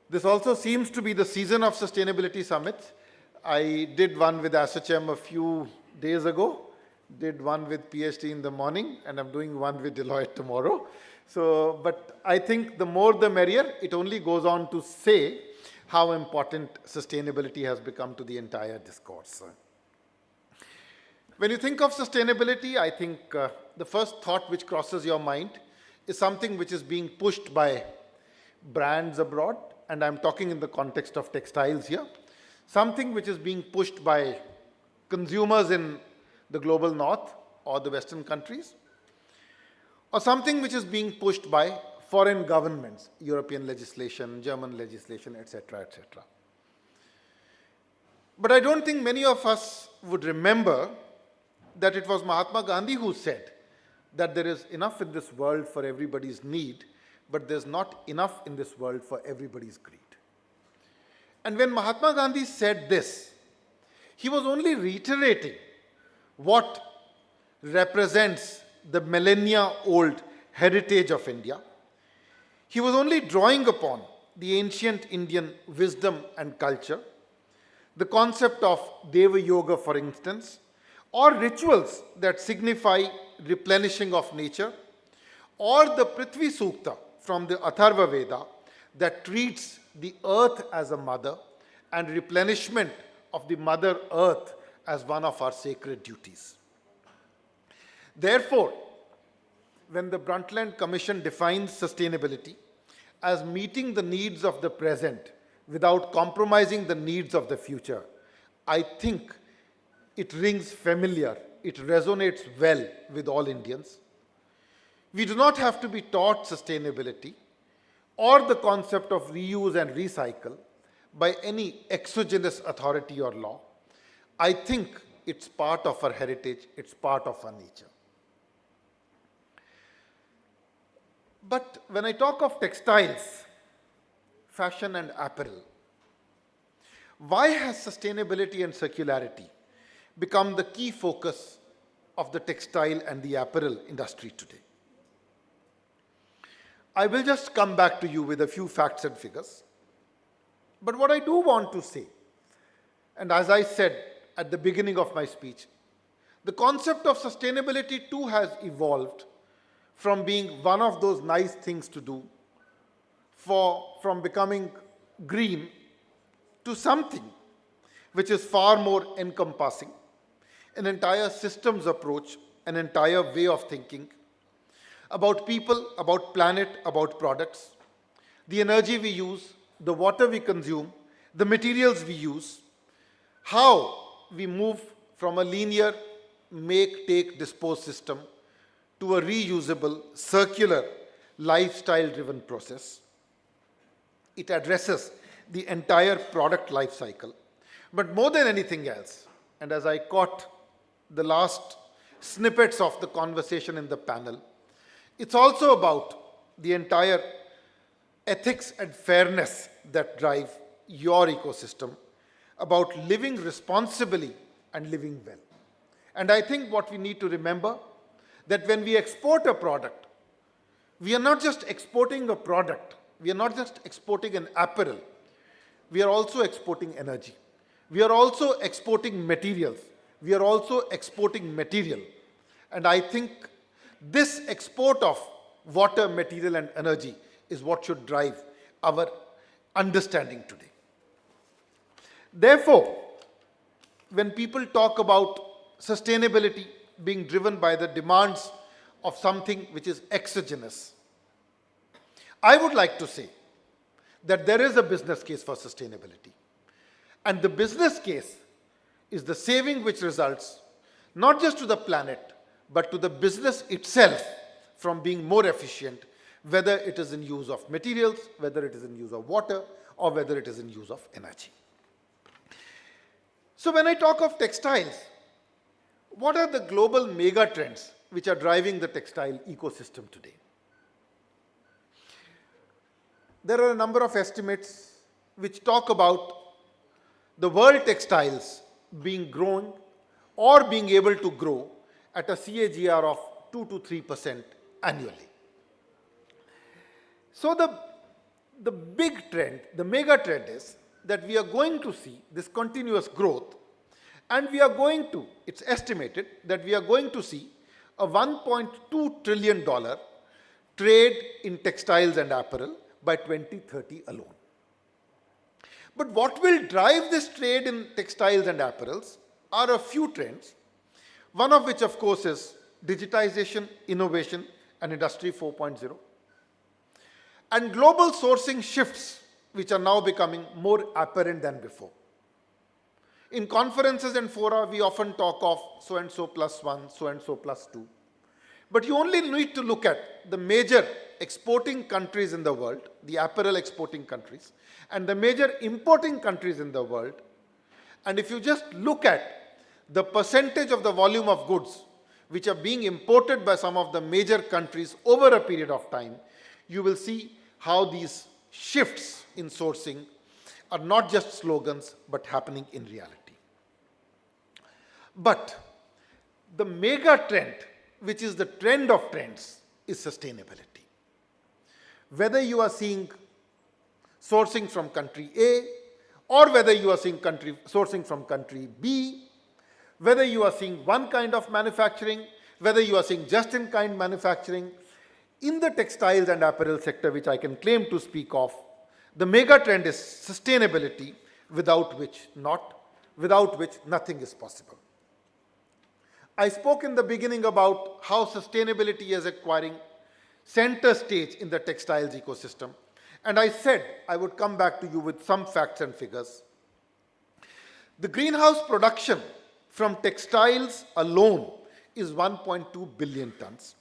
This also seems to be the season of sustainability summits. I did one with ASSOCHAM a few days ago, did one with PhD in the morning, and I'm doing one with Deloitte tomorrow. So, but I think the more the merrier. It only goes on to say how important sustainability has become to the entire discourse. When you think of sustainability, I think the first thought which crosses your mind is something which is being pushed by brands abroad, and I'm talking in the context of textiles here, something which is being pushed by consumers in the global north or the Western countries, or something which is being pushed by foreign governments, European legislation, German legislation, etc., etc. But I don't think many of us would remember that it was Mahatma Gandhi who said that there is enough in this world for everybody's need, but there's not enough in this world for everybody's greed. And when Mahatma Gandhi said this, he was only reiterating what represents the millennia-old heritage of India. He was only drawing upon the ancient Indian wisdom and culture, the concept of Deva Yoga, for instance, or rituals that signify replenishing of nature, or the Prithvi Sukta from the Atharva Veda that treats the earth as a mother and replenishment of the mother earth as one of our sacred duties. Therefore, when the Brundtland Commission defines sustainability as meeting the needs of the present without compromising the needs of the future, I think it rings familiar, it resonates well with all Indians. We do not have to be taught sustainability or the concept of reuse and recycle by any exogenous authority or law. I think it's part of our heritage, it's part of our nature. But when I talk of textiles, fashion and apparel, why has sustainability and circularity become the key focus of the textile and the apparel industry today? I will just come back to you with a few facts and figures. But what I do want to say, and as I said at the beginning of my speech, the concept of sustainability too has evolved from being one of those nice things to do, from becoming green to something which is far more encompassing, an entire systems approach, an entire way of thinking about people, about planet, about products, the energy we use, the water we consume, the materials we use, how we move from a linear make, take, dispose system to a reusable, circular, lifestyle-driven process. It addresses the entire product life cycle. But more than anything else, and as I caught the last snippets of the conversation in the panel, it's also about the entire ethics and fairness that drive your ecosystem, about living responsibly and living well. And I think what we need to remember, that when we export a product, we are not just exporting a product, we are not just exporting an apparel, we are also exporting energy. We are also exporting materials. We are also exporting material. And I think this export of water, material and energy is what should drive our understanding today. Therefore, when people talk about sustainability being driven by the demands of something which is exogenous, I would like to say that there is a business case for sustainability. And the business case is the saving which results not just to the planet, but to the business itself from being more efficient, whether it is in use of materials, whether it is in use of water, or whether it is in use of energy. So when I talk of textiles, what are the global mega trends which are driving the textile ecosystem today? There are a number of estimates which talk about the world textiles being grown or being able to grow at a CAGR of 2 to 3% annually. So the big trend, the mega trend is that we are going to see this continuous growth, and we are going to, it's estimated that we are going to see a $1.2 trillion trade in textiles and apparel by 2030 alone. But what will drive this trade in textiles and apparels are a few trends, one of which, of course, is digitization, innovation, and Industry 4.0, and global sourcing shifts, which are now becoming more apparent than before. In conferences and fora, we often talk of so-and-so plus one, so-and-so plus two. But you only need to look at the major exporting countries in the world, the apparel exporting countries, and the major importing countries in the world. And if you just look at the percentage of the volume of goods which are being imported by some of the major countries over a period of time, you will see how these shifts in sourcing are not just slogans, but happening in reality. But the mega trend, which is the trend of trends, is sustainability. Whether you are seeing sourcing from country A, or whether you are seeing sourcing from country B, whether you are seeing one kind of manufacturing, whether you are seeing just-in-kind manufacturing, in the textiles and apparel sector, which I can claim to speak of, the mega trend is sustainability, without which nothing is possible. I spoke in the beginning about how sustainability is acquiring center stage in the textiles ecosystem. And I said I would come back to you with some facts and figures. The greenhouse production from textiles alone is 1.2 billion tons,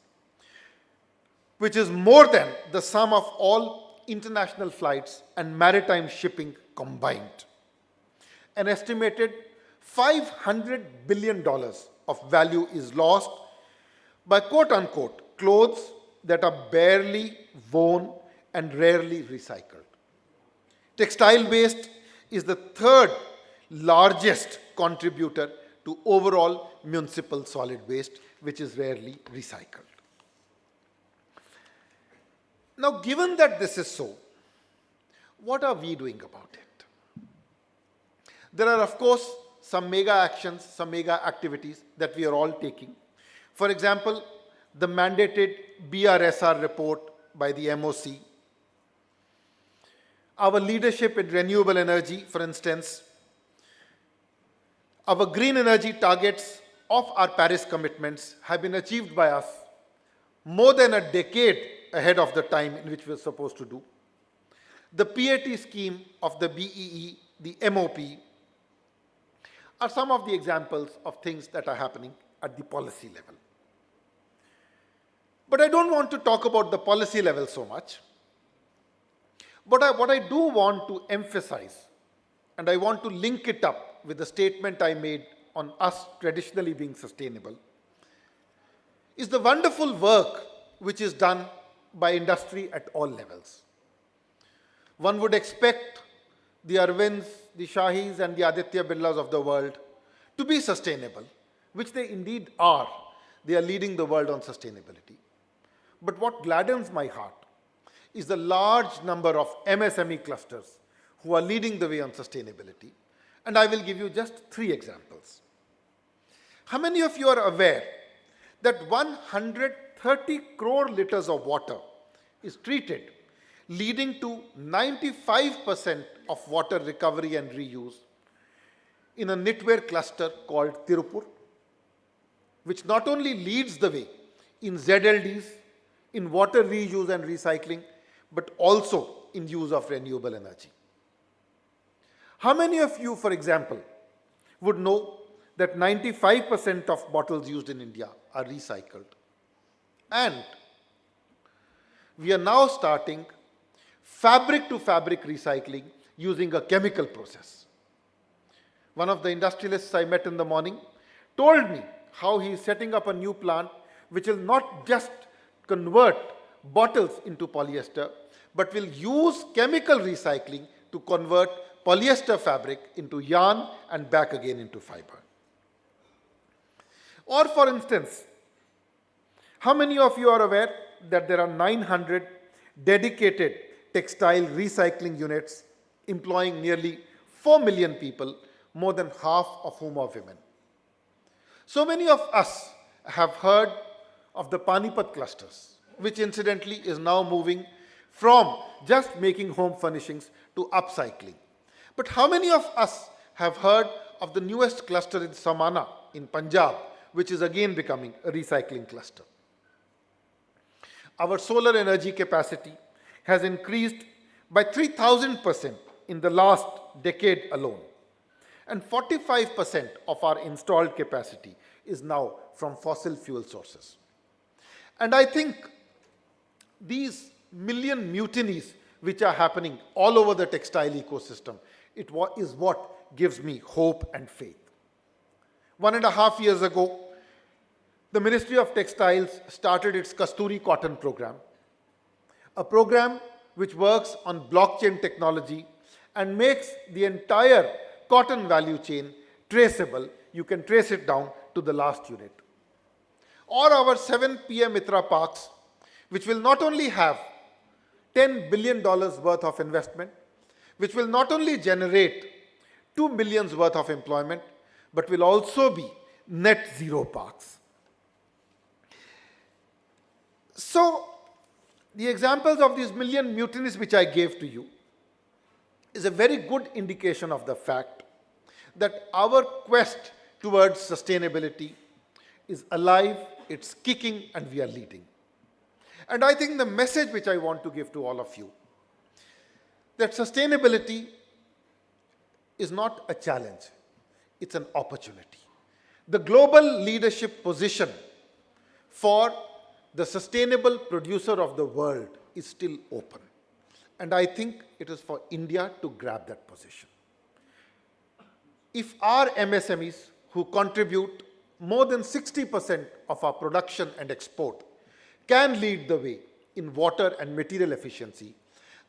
which is more than the sum of all international flights and maritime shipping combined. An estimated $500 billion of value is lost by quote-unquote clothes that are barely worn and rarely recycled. Textile waste is the third largest contributor to overall municipal solid waste, which is rarely recycled. Now, given that this is so, what are we doing about it? There are, of course, some mega actions, some mega activities that we are all taking. For example, the mandated BRSR report by the MOC, our leadership in renewable energy, for instance, our green energy targets of our Paris commitments have been achieved by us more than a decade ahead of the time in which we were supposed to do. The PAT scheme of the BEE, the MOP, are some of the examples of things that are happening at the policy level. But I don't want to talk about the policy level so much. But what I do want to emphasize, and I want to link it up with the statement I made on us traditionally being sustainable, is the wonderful work which is done by industry at all levels. One would expect the Arvinds, the Shahis, and the Aditya Birlas of the world to be sustainable, which they indeed are. They are leading the world on sustainability. But what gladdens my heart is the large number of MSME clusters who are leading the way on sustainability. And I will give you just 3 examples. How many of you are aware that 130 crore liters of water is treated, leading to 95% of water recovery and reuse in a knitwear cluster called Tirupur, which not only leads the way in ZLDs, in water reuse and recycling, but also in use of renewable energy. How many of you, for example, would know that 95% of bottles used in India are recycled? And we are now starting fabric-to-fabric recycling using a chemical process. One of the industrialists I met in the morning told me how he is setting up a new plant which will not just convert bottles into polyester, but will use chemical recycling to convert polyester fabric into yarn and back again into fiber. Or for instance, how many of you are aware that there are 900 dedicated textile recycling units employing nearly 4 million people, more than half of whom are women? So many of us have heard of the Panipat clusters, which incidentally is now moving from just making home furnishings to upcycling. But how many of us have heard of the newest cluster in Samana in Punjab, which is again becoming a recycling cluster? Our solar energy capacity has increased by 3,000% in the last decade alone. And 45% of our installed capacity is now from fossil fuel sources. And I think these million mutinies which are happening all over the textile ecosystem, is what gives me hope and faith. 1.5 years ago, the Ministry of Textiles started its Kasturi Cotton program, a program which works on blockchain technology and makes the entire cotton value chain traceable. You can trace it down to the last unit. Or our 7 PM Mitra parks, which will not only have $10 billion worth of investment, which will not only generate 2 million worth of employment, but will also be net zero parks. So, the examples of these million mutinies which I gave to you is a very good indication of the fact that our quest towards sustainability is alive, it's kicking, and we are leading. And I think the message which I want to give to all of you, that sustainability is not a challenge, it's an opportunity. The global leadership position for the sustainable producer of the world is still open. And I think it is for India to grab that position. If our MSMEs, who contribute more than 60% of our production and export, can lead the way in water and material efficiency,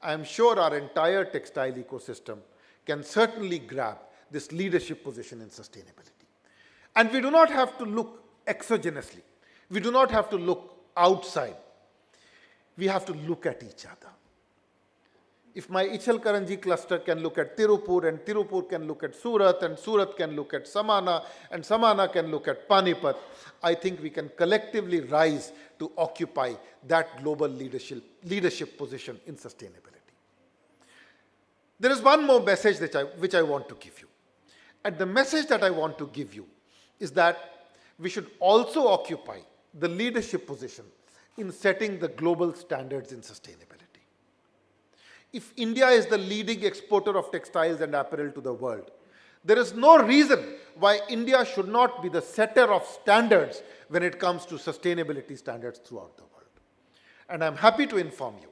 I am sure our entire textile ecosystem can certainly grab this leadership position in sustainability. And we do not have to look exogenously. We do not have to look outside. We have to look at each other. If my Ichal Karanji cluster can look at Tirupur, and Tirupur can look at Surat, and Surat can look at Samana, and Samana can look at Panipat, I think we can collectively rise to occupy that global leadership position in sustainability. There is one more message which I want to give you. And the message that I want to give you is that we should also occupy the leadership position in setting the global standards in sustainability. If India is the leading exporter of textiles and apparel to the world, there is no reason why India should not be the setter of standards when it comes to sustainability standards throughout the world. And I'm happy to inform you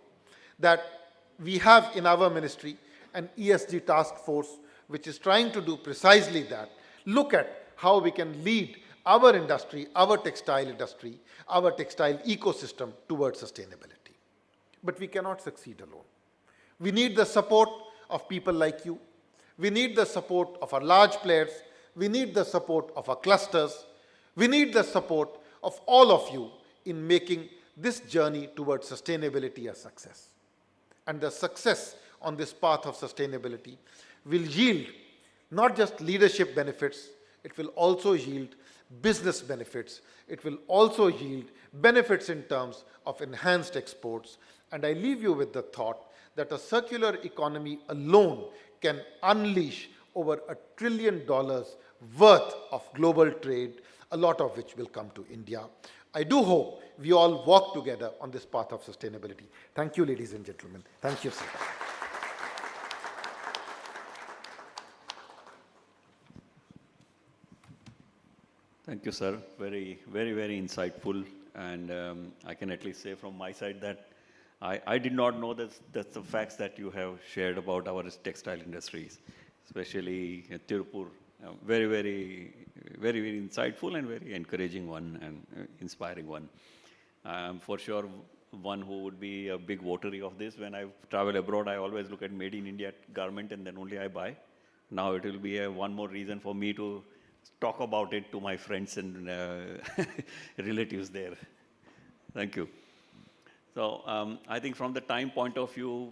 that we have in our ministry an ESG task force which is trying to do precisely that, look at how we can lead our industry, our textile industry, our textile ecosystem towards sustainability. But we cannot succeed alone. We need the support of people like you. We need the support of our large players. We need the support of our clusters. We need the support of all of you in making this journey towards sustainability a success. And the success on this path of sustainability will yield not just leadership benefits, it will also yield business benefits. It will also yield benefits in terms of enhanced exports. And I leave you with the thought that a circular economy alone can unleash over $1 trillion worth of global trade, a lot of which will come to India. I do hope we all walk together on this path of sustainability. Thank you, ladies and gentlemen. Thank you, sir. Thank you, sir. Very, very, very insightful. And I can at least say from my side that I did not know that's the facts that you have shared about our textile industries, especially Tirupur. Very, very, very, very insightful and very encouraging one and inspiring one. I'm for sure one who would be a big votary of this. When I travel abroad, I always look at made in India garment and then only I buy. Now it will be one more reason for me to talk about it to my friends and relatives there. Thank you. So I think from the time point of view,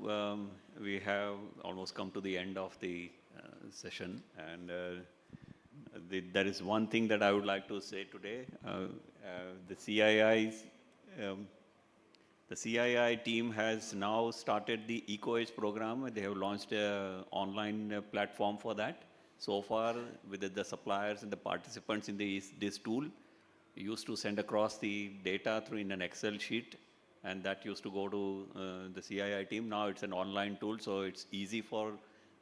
we have almost come to the end of the session. And there is one thing that I would like to say today. The CII team has now started the EcoEdge program. They have launched an online platform for that. So far, with the suppliers and the participants in this tool, used to send across the data through in an Excel sheet, and that used to go to the CII team. Now it's an online tool, so it's easy for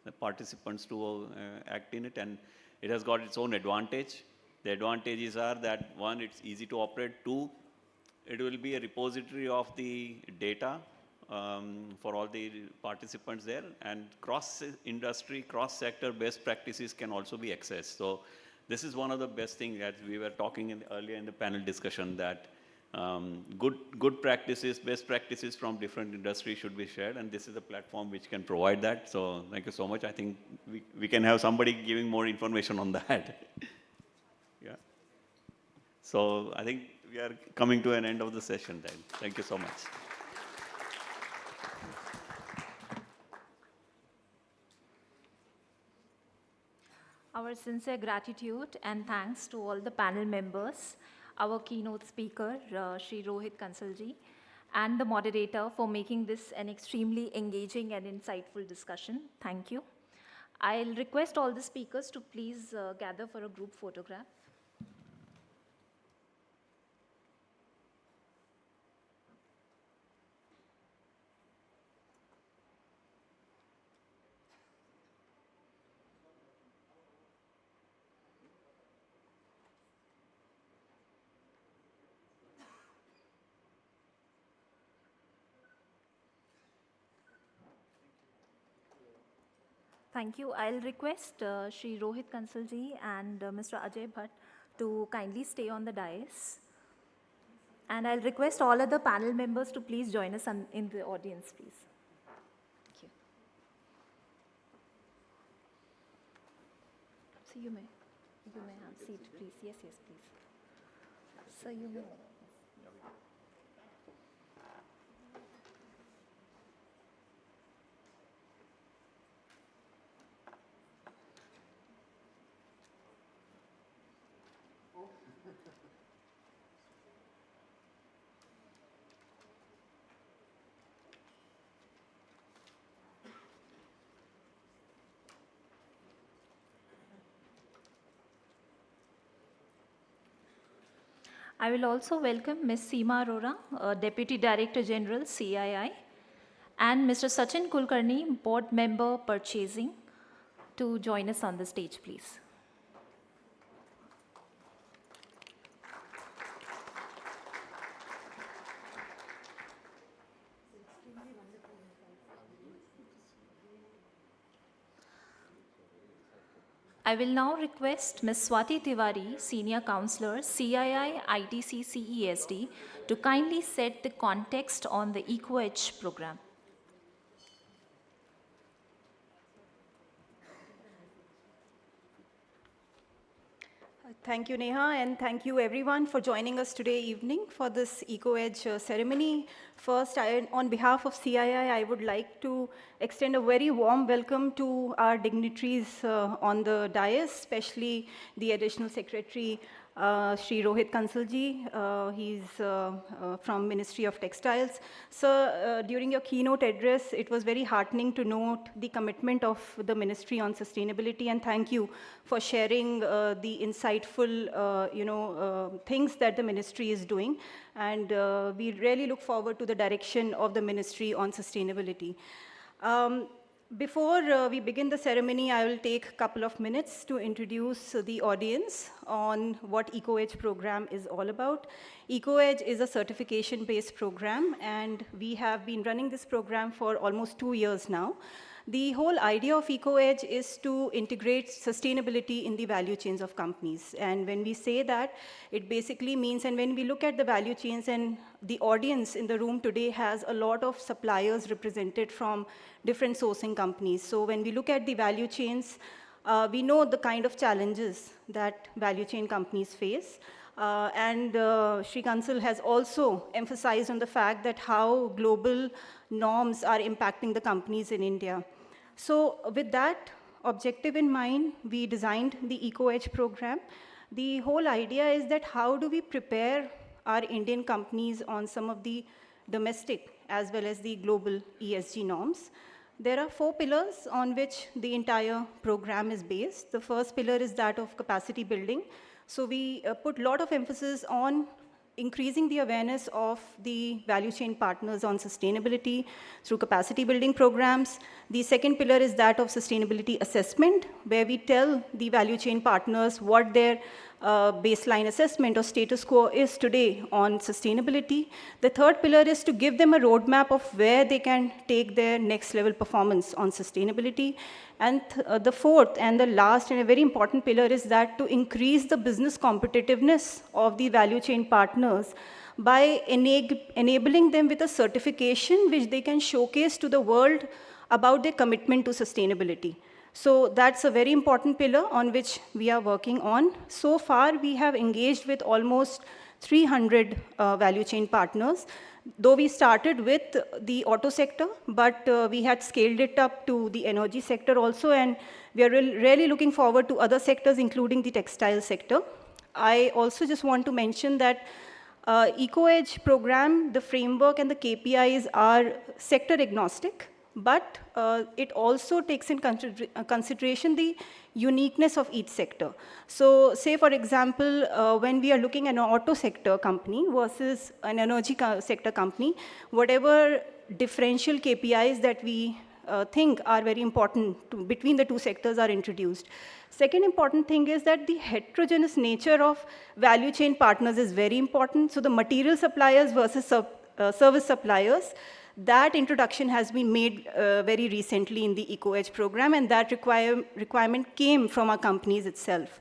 the participants to act in it, and it has got its own advantage. The advantages are that, one, it's easy to operate. Two, it will be a repository of the data for all the participants there, and cross-industry, cross-sector best practices can also be accessed. So this is one of the best things that we were talking earlier in the panel discussion, that good practices, best practices from different industries should be shared, and this is a platform which can provide that. So thank you so much. I think we can have somebody giving more information on that. Yeah. So I think we are coming to an end of the session then. Thank you so much. Our sincere gratitude and thanks to all the panel members, our keynote speaker, Shri Rohit Kansalji, and the moderator for making this an extremely engaging and insightful discussion. Thank you. I'll request all the speakers to please gather for a group photograph. Thank you. I'll request Shri Rohit Kansalji and Mr. Ajay Bhatt to kindly stay on the dais. And I'll request all other panel members to please join us in the audience, please. Thank you. So you may have seat, please. Yes, please. So you may. I will also welcome Ms. Seema Arora, Deputy Director General, CII, and Mr. Sachin Kulkarni, Board Member, Purchasing, to join us on the stage, please. I will now request Ms. Swati Tiwari, Senior Counselor, CII-ITC CESD, to kindly set the context on the EcoEdge program. Thank you, Neha, and thank you everyone for joining us today evening for this EcoEdge ceremony. First, on behalf of CII, I would like to extend a very warm welcome to our dignitaries on the dais, especially the Additional Secretary, Shri Rohit Kansalji. He's from Ministry of Textiles. Sir, during your keynote address, it was very heartening to note the commitment of the Ministry on sustainability, and thank you for sharing the insightful things that the Ministry is doing. And we really look forward to the direction of the Ministry on sustainability. Before we begin the ceremony, I will take a couple of minutes to introduce the audience on what EcoEdge program is all about. EcoEdge is a certification-based program, and we have been running this program for almost 2 years now. The whole idea of EcoEdge is to integrate sustainability in the value chains of companies. And when we say that, it basically means, and when we look at the value chains, and the audience in the room today has a lot of suppliers represented from different sourcing companies. So when we look at the value chains, We know the kind of challenges that value chain companies face. Sri Kansal has also emphasized on the fact that how global norms are impacting the companies in India. So with that objective in mind, we designed the EcoEdge program. The whole idea is that how do we prepare our Indian companies on some of the domestic as well as the global ESG norms. There are 4 pillars on which the entire program is based. The first pillar is that of capacity building. So we put a lot of emphasis on increasing the awareness of the value chain partners on sustainability through capacity building programs. The second pillar is that of sustainability assessment, where we tell the value chain partners what their baseline assessment or status quo is today on sustainability. The third pillar is to give them a roadmap of where they can take their next level performance on sustainability. And the fourth and the last and a very important pillar is that to increase the business competitiveness of the value chain partners by enabling them with a certification which they can showcase to the world about their commitment to sustainability. So that's a very important pillar on which we are working on. So far, we have engaged with almost 300 value chain partners. Though we started with the auto sector, but we had scaled it up to the energy sector also, and we are really looking forward to other sectors, including the textile sector. I also just want to mention that EcoEdge program, the framework and the KPIs are sector agnostic, but it also takes in consideration the uniqueness of each sector. So say, for example, when we are looking at an auto sector company versus an energy sector company, whatever differential KPIs that we think are very important between the two sectors are introduced. Second important thing is that the heterogeneous nature of value chain partners is very important. So the material suppliers versus service suppliers, that introduction has been made very recently in the EcoEdge program, and that requirement came from our companies itself.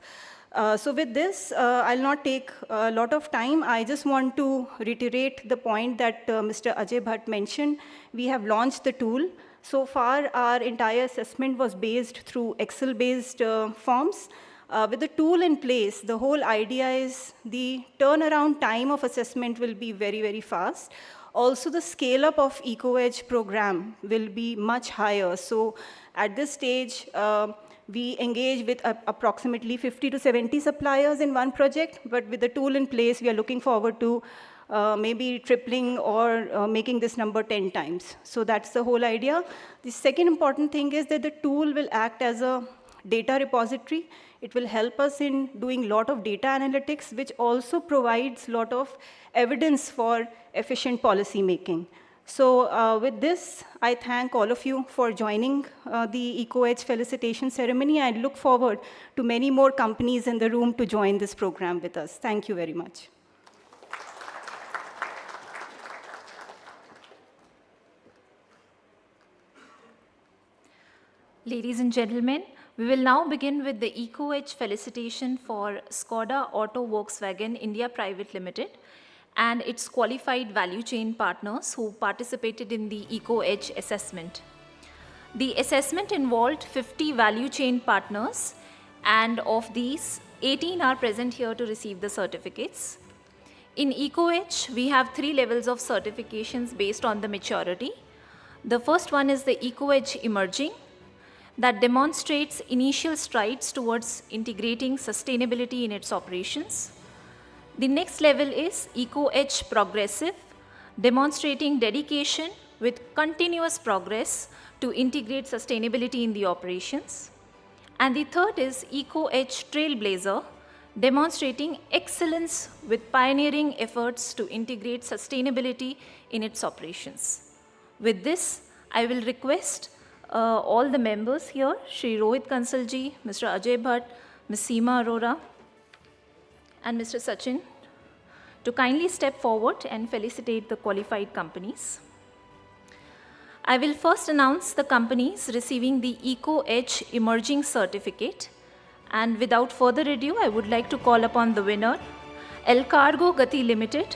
So with this, I'll not take a lot of time. I just want to reiterate the point that Mr. Ajay Bhatt mentioned. We have launched the tool. So far, our entire assessment was based through Excel-based forms. With the tool in place, the whole idea is the turnaround time of assessment will be very, very fast. Also, the scale-up of EcoEdge program will be much higher. So at this stage, we engage with approximately 50 to 70 suppliers in one project, but with the tool in place, we are looking forward to maybe tripling or making this number 10 times. So that's the whole idea. The second important thing is that the tool will act as a data repository. It will help us in doing a lot of data analytics, which also provides a lot of evidence for efficient policy making. So with this, I thank all of you for joining the EcoEdge felicitation ceremony. I look forward to many more companies in the room to join this program with us. Thank you very much. Ladies and gentlemen, we will now begin with the EcoEdge felicitation for Skoda Auto Volkswagen India Private Limited and its qualified value chain partners who participated in the EcoEdge assessment. The assessment involved 50 value chain partners, and of these, 18 are present here to receive the certificates. In EcoEdge, we have 3 levels of certifications based on the maturity. The first one is the EcoEdge Emerging, that demonstrates initial strides towards integrating sustainability in its operations. The next level is EcoEdge Progressive, demonstrating dedication with continuous progress to integrate sustainability in the operations. And the third is EcoEdge Trailblazer, demonstrating excellence with pioneering efforts to integrate sustainability in its operations. With this, I will request all the members here, Shri Rohit Kansalji, Mr. Ajay Bhatt, Ms. Seema Arora, and Mr. Sachin, to kindly step forward and felicitate the qualified companies. I will first announce the companies receiving the EcoEdge Emerging Certificate, and without further ado, I would like to call upon the winner, El Cargo Gati Limited.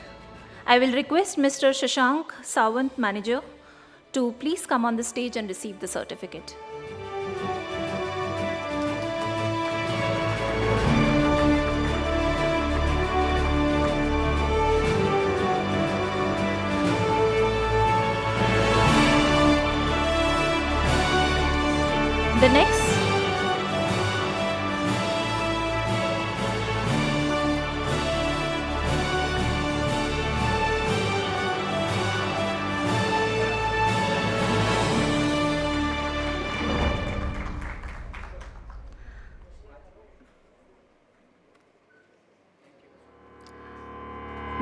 I will request Mr. Shashank Sawant, Manager, to please come on the stage and receive the certificate. The next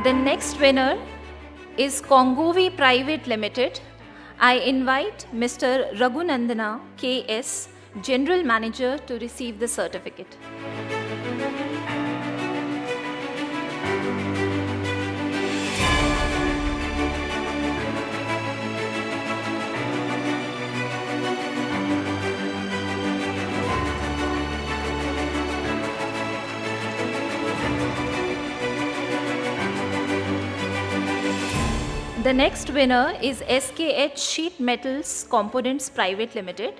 The next winner is Congovi Private Limited. I invite Mr. Raghunandana K.S., General Manager, to receive the certificate. The next winner is SKH Sheet Metals Components Private Limited.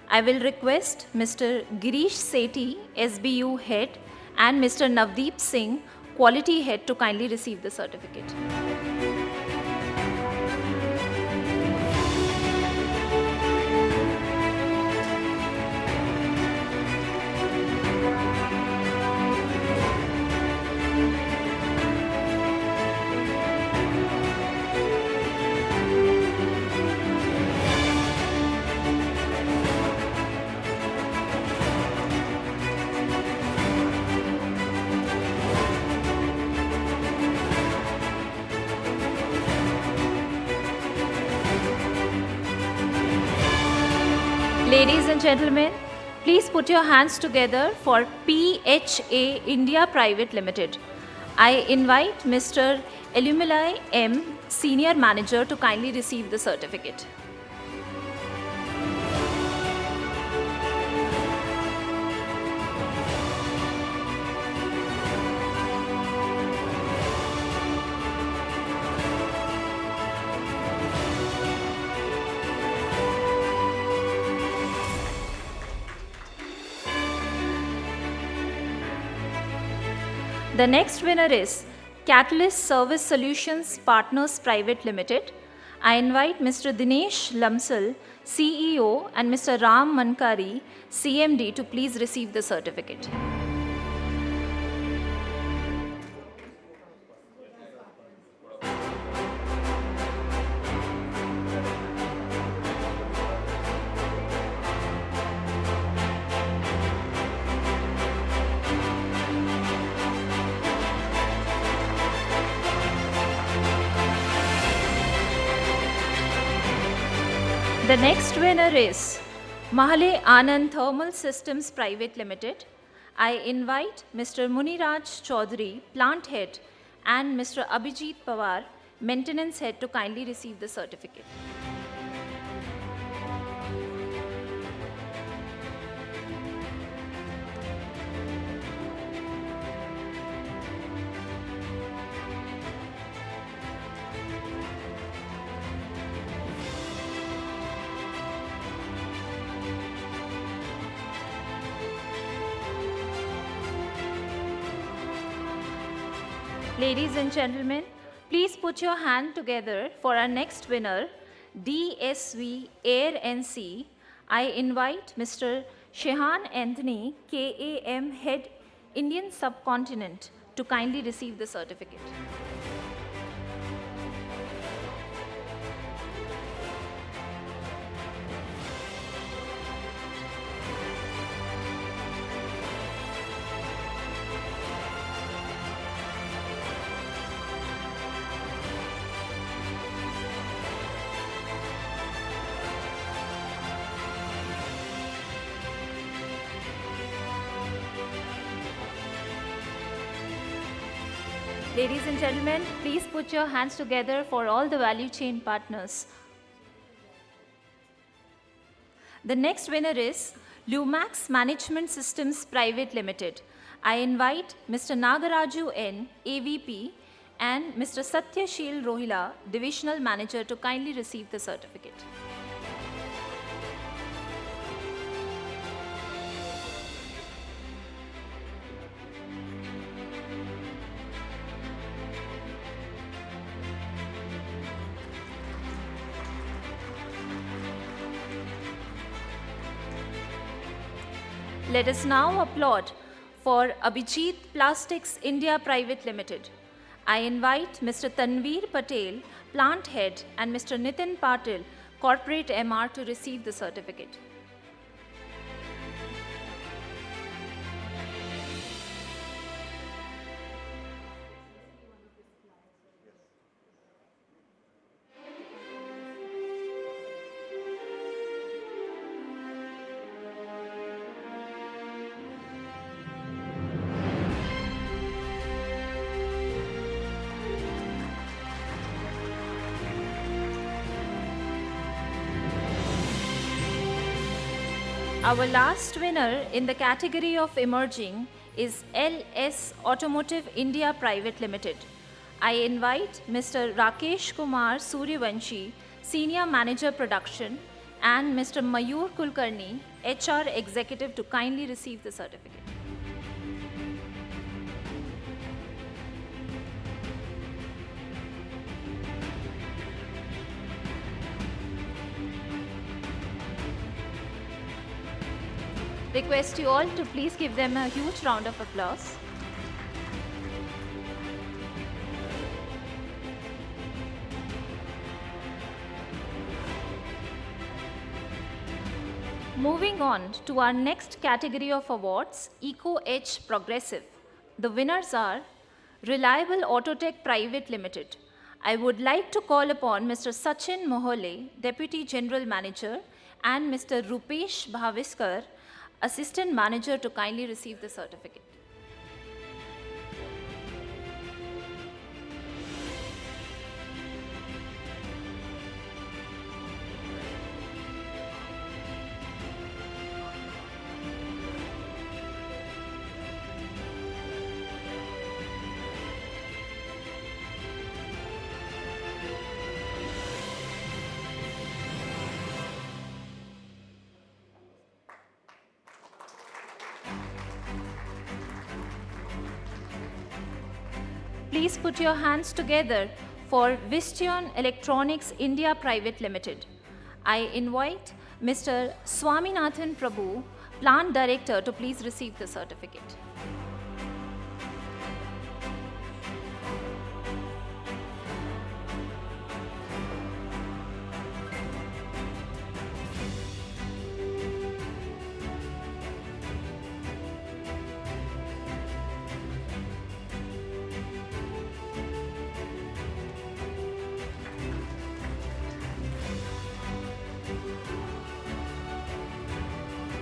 I will request Mr. Girish Sethi, SBU Head, and Mr. Navdeep Singh, Quality Head, to kindly receive the certificate. Ladies and gentlemen, please put your hands together for PHA India Private Limited. I invite Mr. Elumilai M., Senior Manager, to kindly receive the certificate. The next winner is Catalyst Service Solutions Partners Private Limited. I invite Mr. Dinesh Lamsal, CEO, and Mr. Ram Mankari, CMD, to please receive the certificate. The next winner is Mahale Anand Thermal Systems Private Limited. I invite Mr. Muniraj Chaudhary, Plant Head, and Mr. Abhijit Pawar, Maintenance Head, to kindly receive the certificate. Ladies and gentlemen, please put your hand together for our next winner, DSV Air NC. I invite Mr. Shehan Anthony, KAM Head, Indian Subcontinent, to kindly receive the certificate. Ladies and gentlemen, please put your hands together for all the value chain partners. The next winner is Lumax Management Systems Private Limited. I invite Mr. Nagaraju N., AVP, and Mr. Satyashil Rohila, Divisional Manager, to kindly receive the certificate. Let us now applaud for Abhijit Plastics India Private Limited. I invite Mr. Tanveer Patel, Plant Head, and Mr. Nitin Patil, Corporate MR, to receive the certificate. Our last winner in the category of emerging is LS Automotive India Private Limited. I invite Mr. Rakesh Kumar Suryavanshi, Senior Manager Production, and Mr. Mayur Kulkarni, HR Executive, to kindly receive the certificate. Request you all to please give them a huge round of applause. Moving on to our next category of awards, Eco Edge Progressive. The winners are Reliable Autotech Private Limited. I would like to call upon Mr. Sachin Mohole, Deputy General Manager, and Mr. Rupesh Bhaviskar, Assistant Manager, to kindly receive the certificate. Please put your hands together for Visteon Electronics India Private Limited. I invite Mr. Swaminathan Prabhu, Plant Director, to please receive the certificate.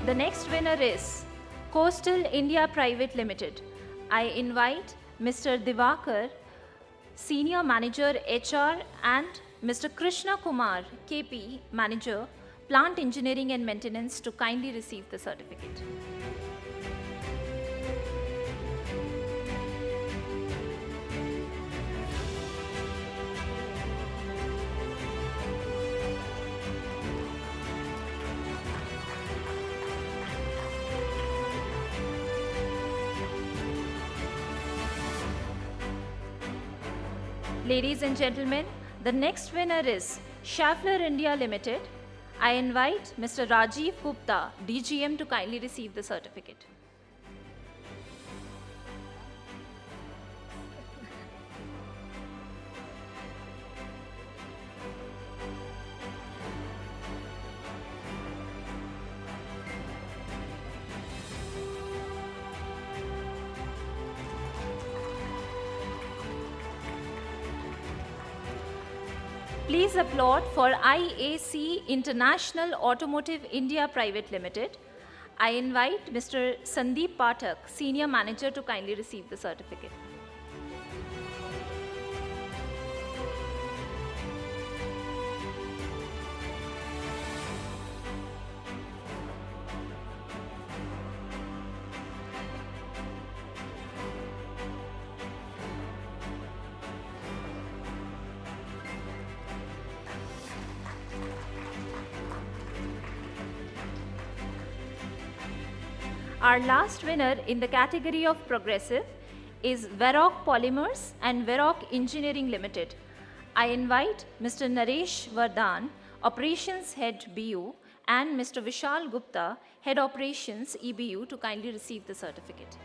The next winner is Coastal India Private Limited. I invite Mr. Divakar, Senior Manager HR, and Mr. Krishna Kumar, KP Manager, Plant Engineering and Maintenance, to kindly receive the certificate. Ladies and gentlemen, the next winner is Schaeffler India Limited. I invite Mr. Rajiv Gupta, DGM, to kindly receive the certificate. Please applaud for IAC International Automotive India Private Limited. I invite Mr. Sandeep Pathak, Senior Manager, to kindly receive the certificate. Our last winner in the category of Progressive is Varroc Polymers and Varroc Engineering Limited. I invite Mr. Naresh Vardhan, Operations Head BU, and Mr. Vishal Gupta, Head Operations EBU, to kindly receive the certificate.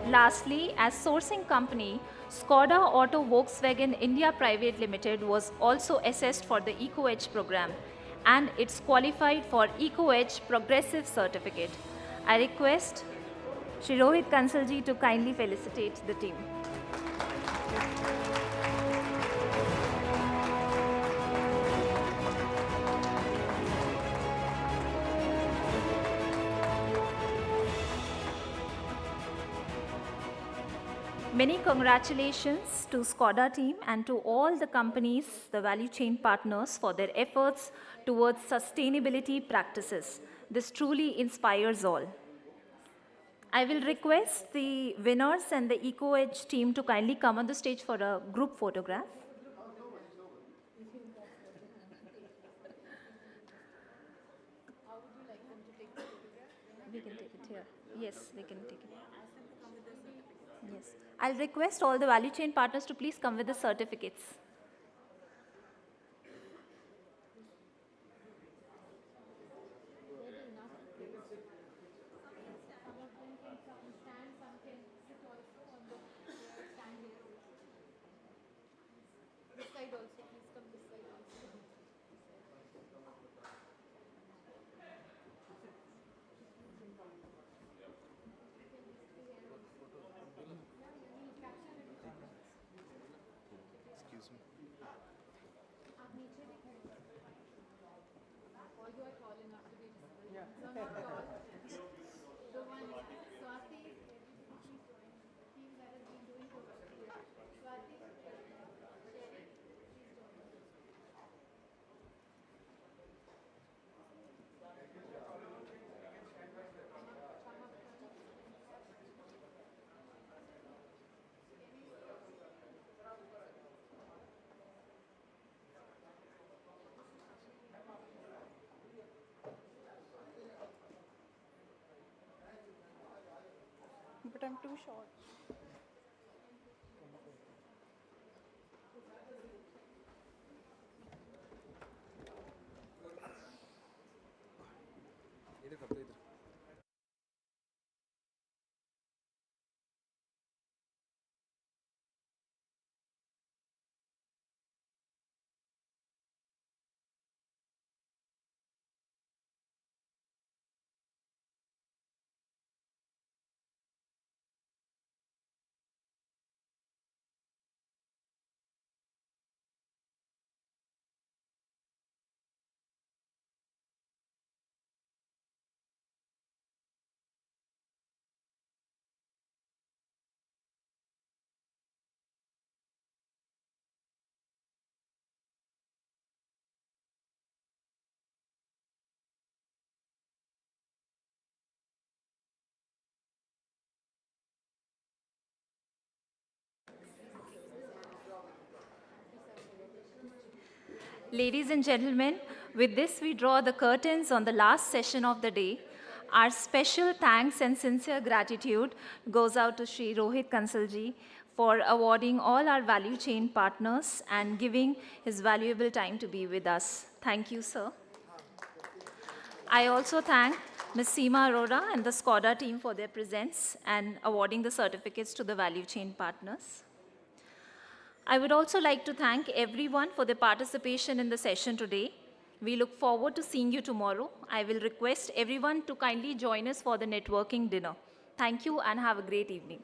Lastly, as sourcing company, Skoda Auto Volkswagen India Private Limited was also assessed for the EcoEdge program, and it's qualified for EcoEdge Progressive Certificate. I request Shri Rohit Kansalji to kindly felicitate the team. Many congratulations to Skoda team and to all the companies, the value chain partners, for their efforts towards sustainability practices. This truly inspires all. I will request the winners and the EcoEdge team to kindly come on the stage for a group photograph. We can take it here. Yes, they can take it. Yes. I'll request all the value chain partners to please come with the certificates. But I'm too short. Ladies and gentlemen, with this we draw the curtains on the last session of the day. Our special thanks and sincere gratitude goes out to Shri Rohit Kansalji for awarding all our value chain partners and giving his valuable time to be with us. Thank you, sir. I also thank Ms. Seema Arora and the Skoda team for their presence and awarding the certificates to the value chain partners. I would also like to thank everyone for their participation in the session today. We look forward to seeing you tomorrow. I will request everyone to kindly join us for the networking dinner. Thank you and have a great evening.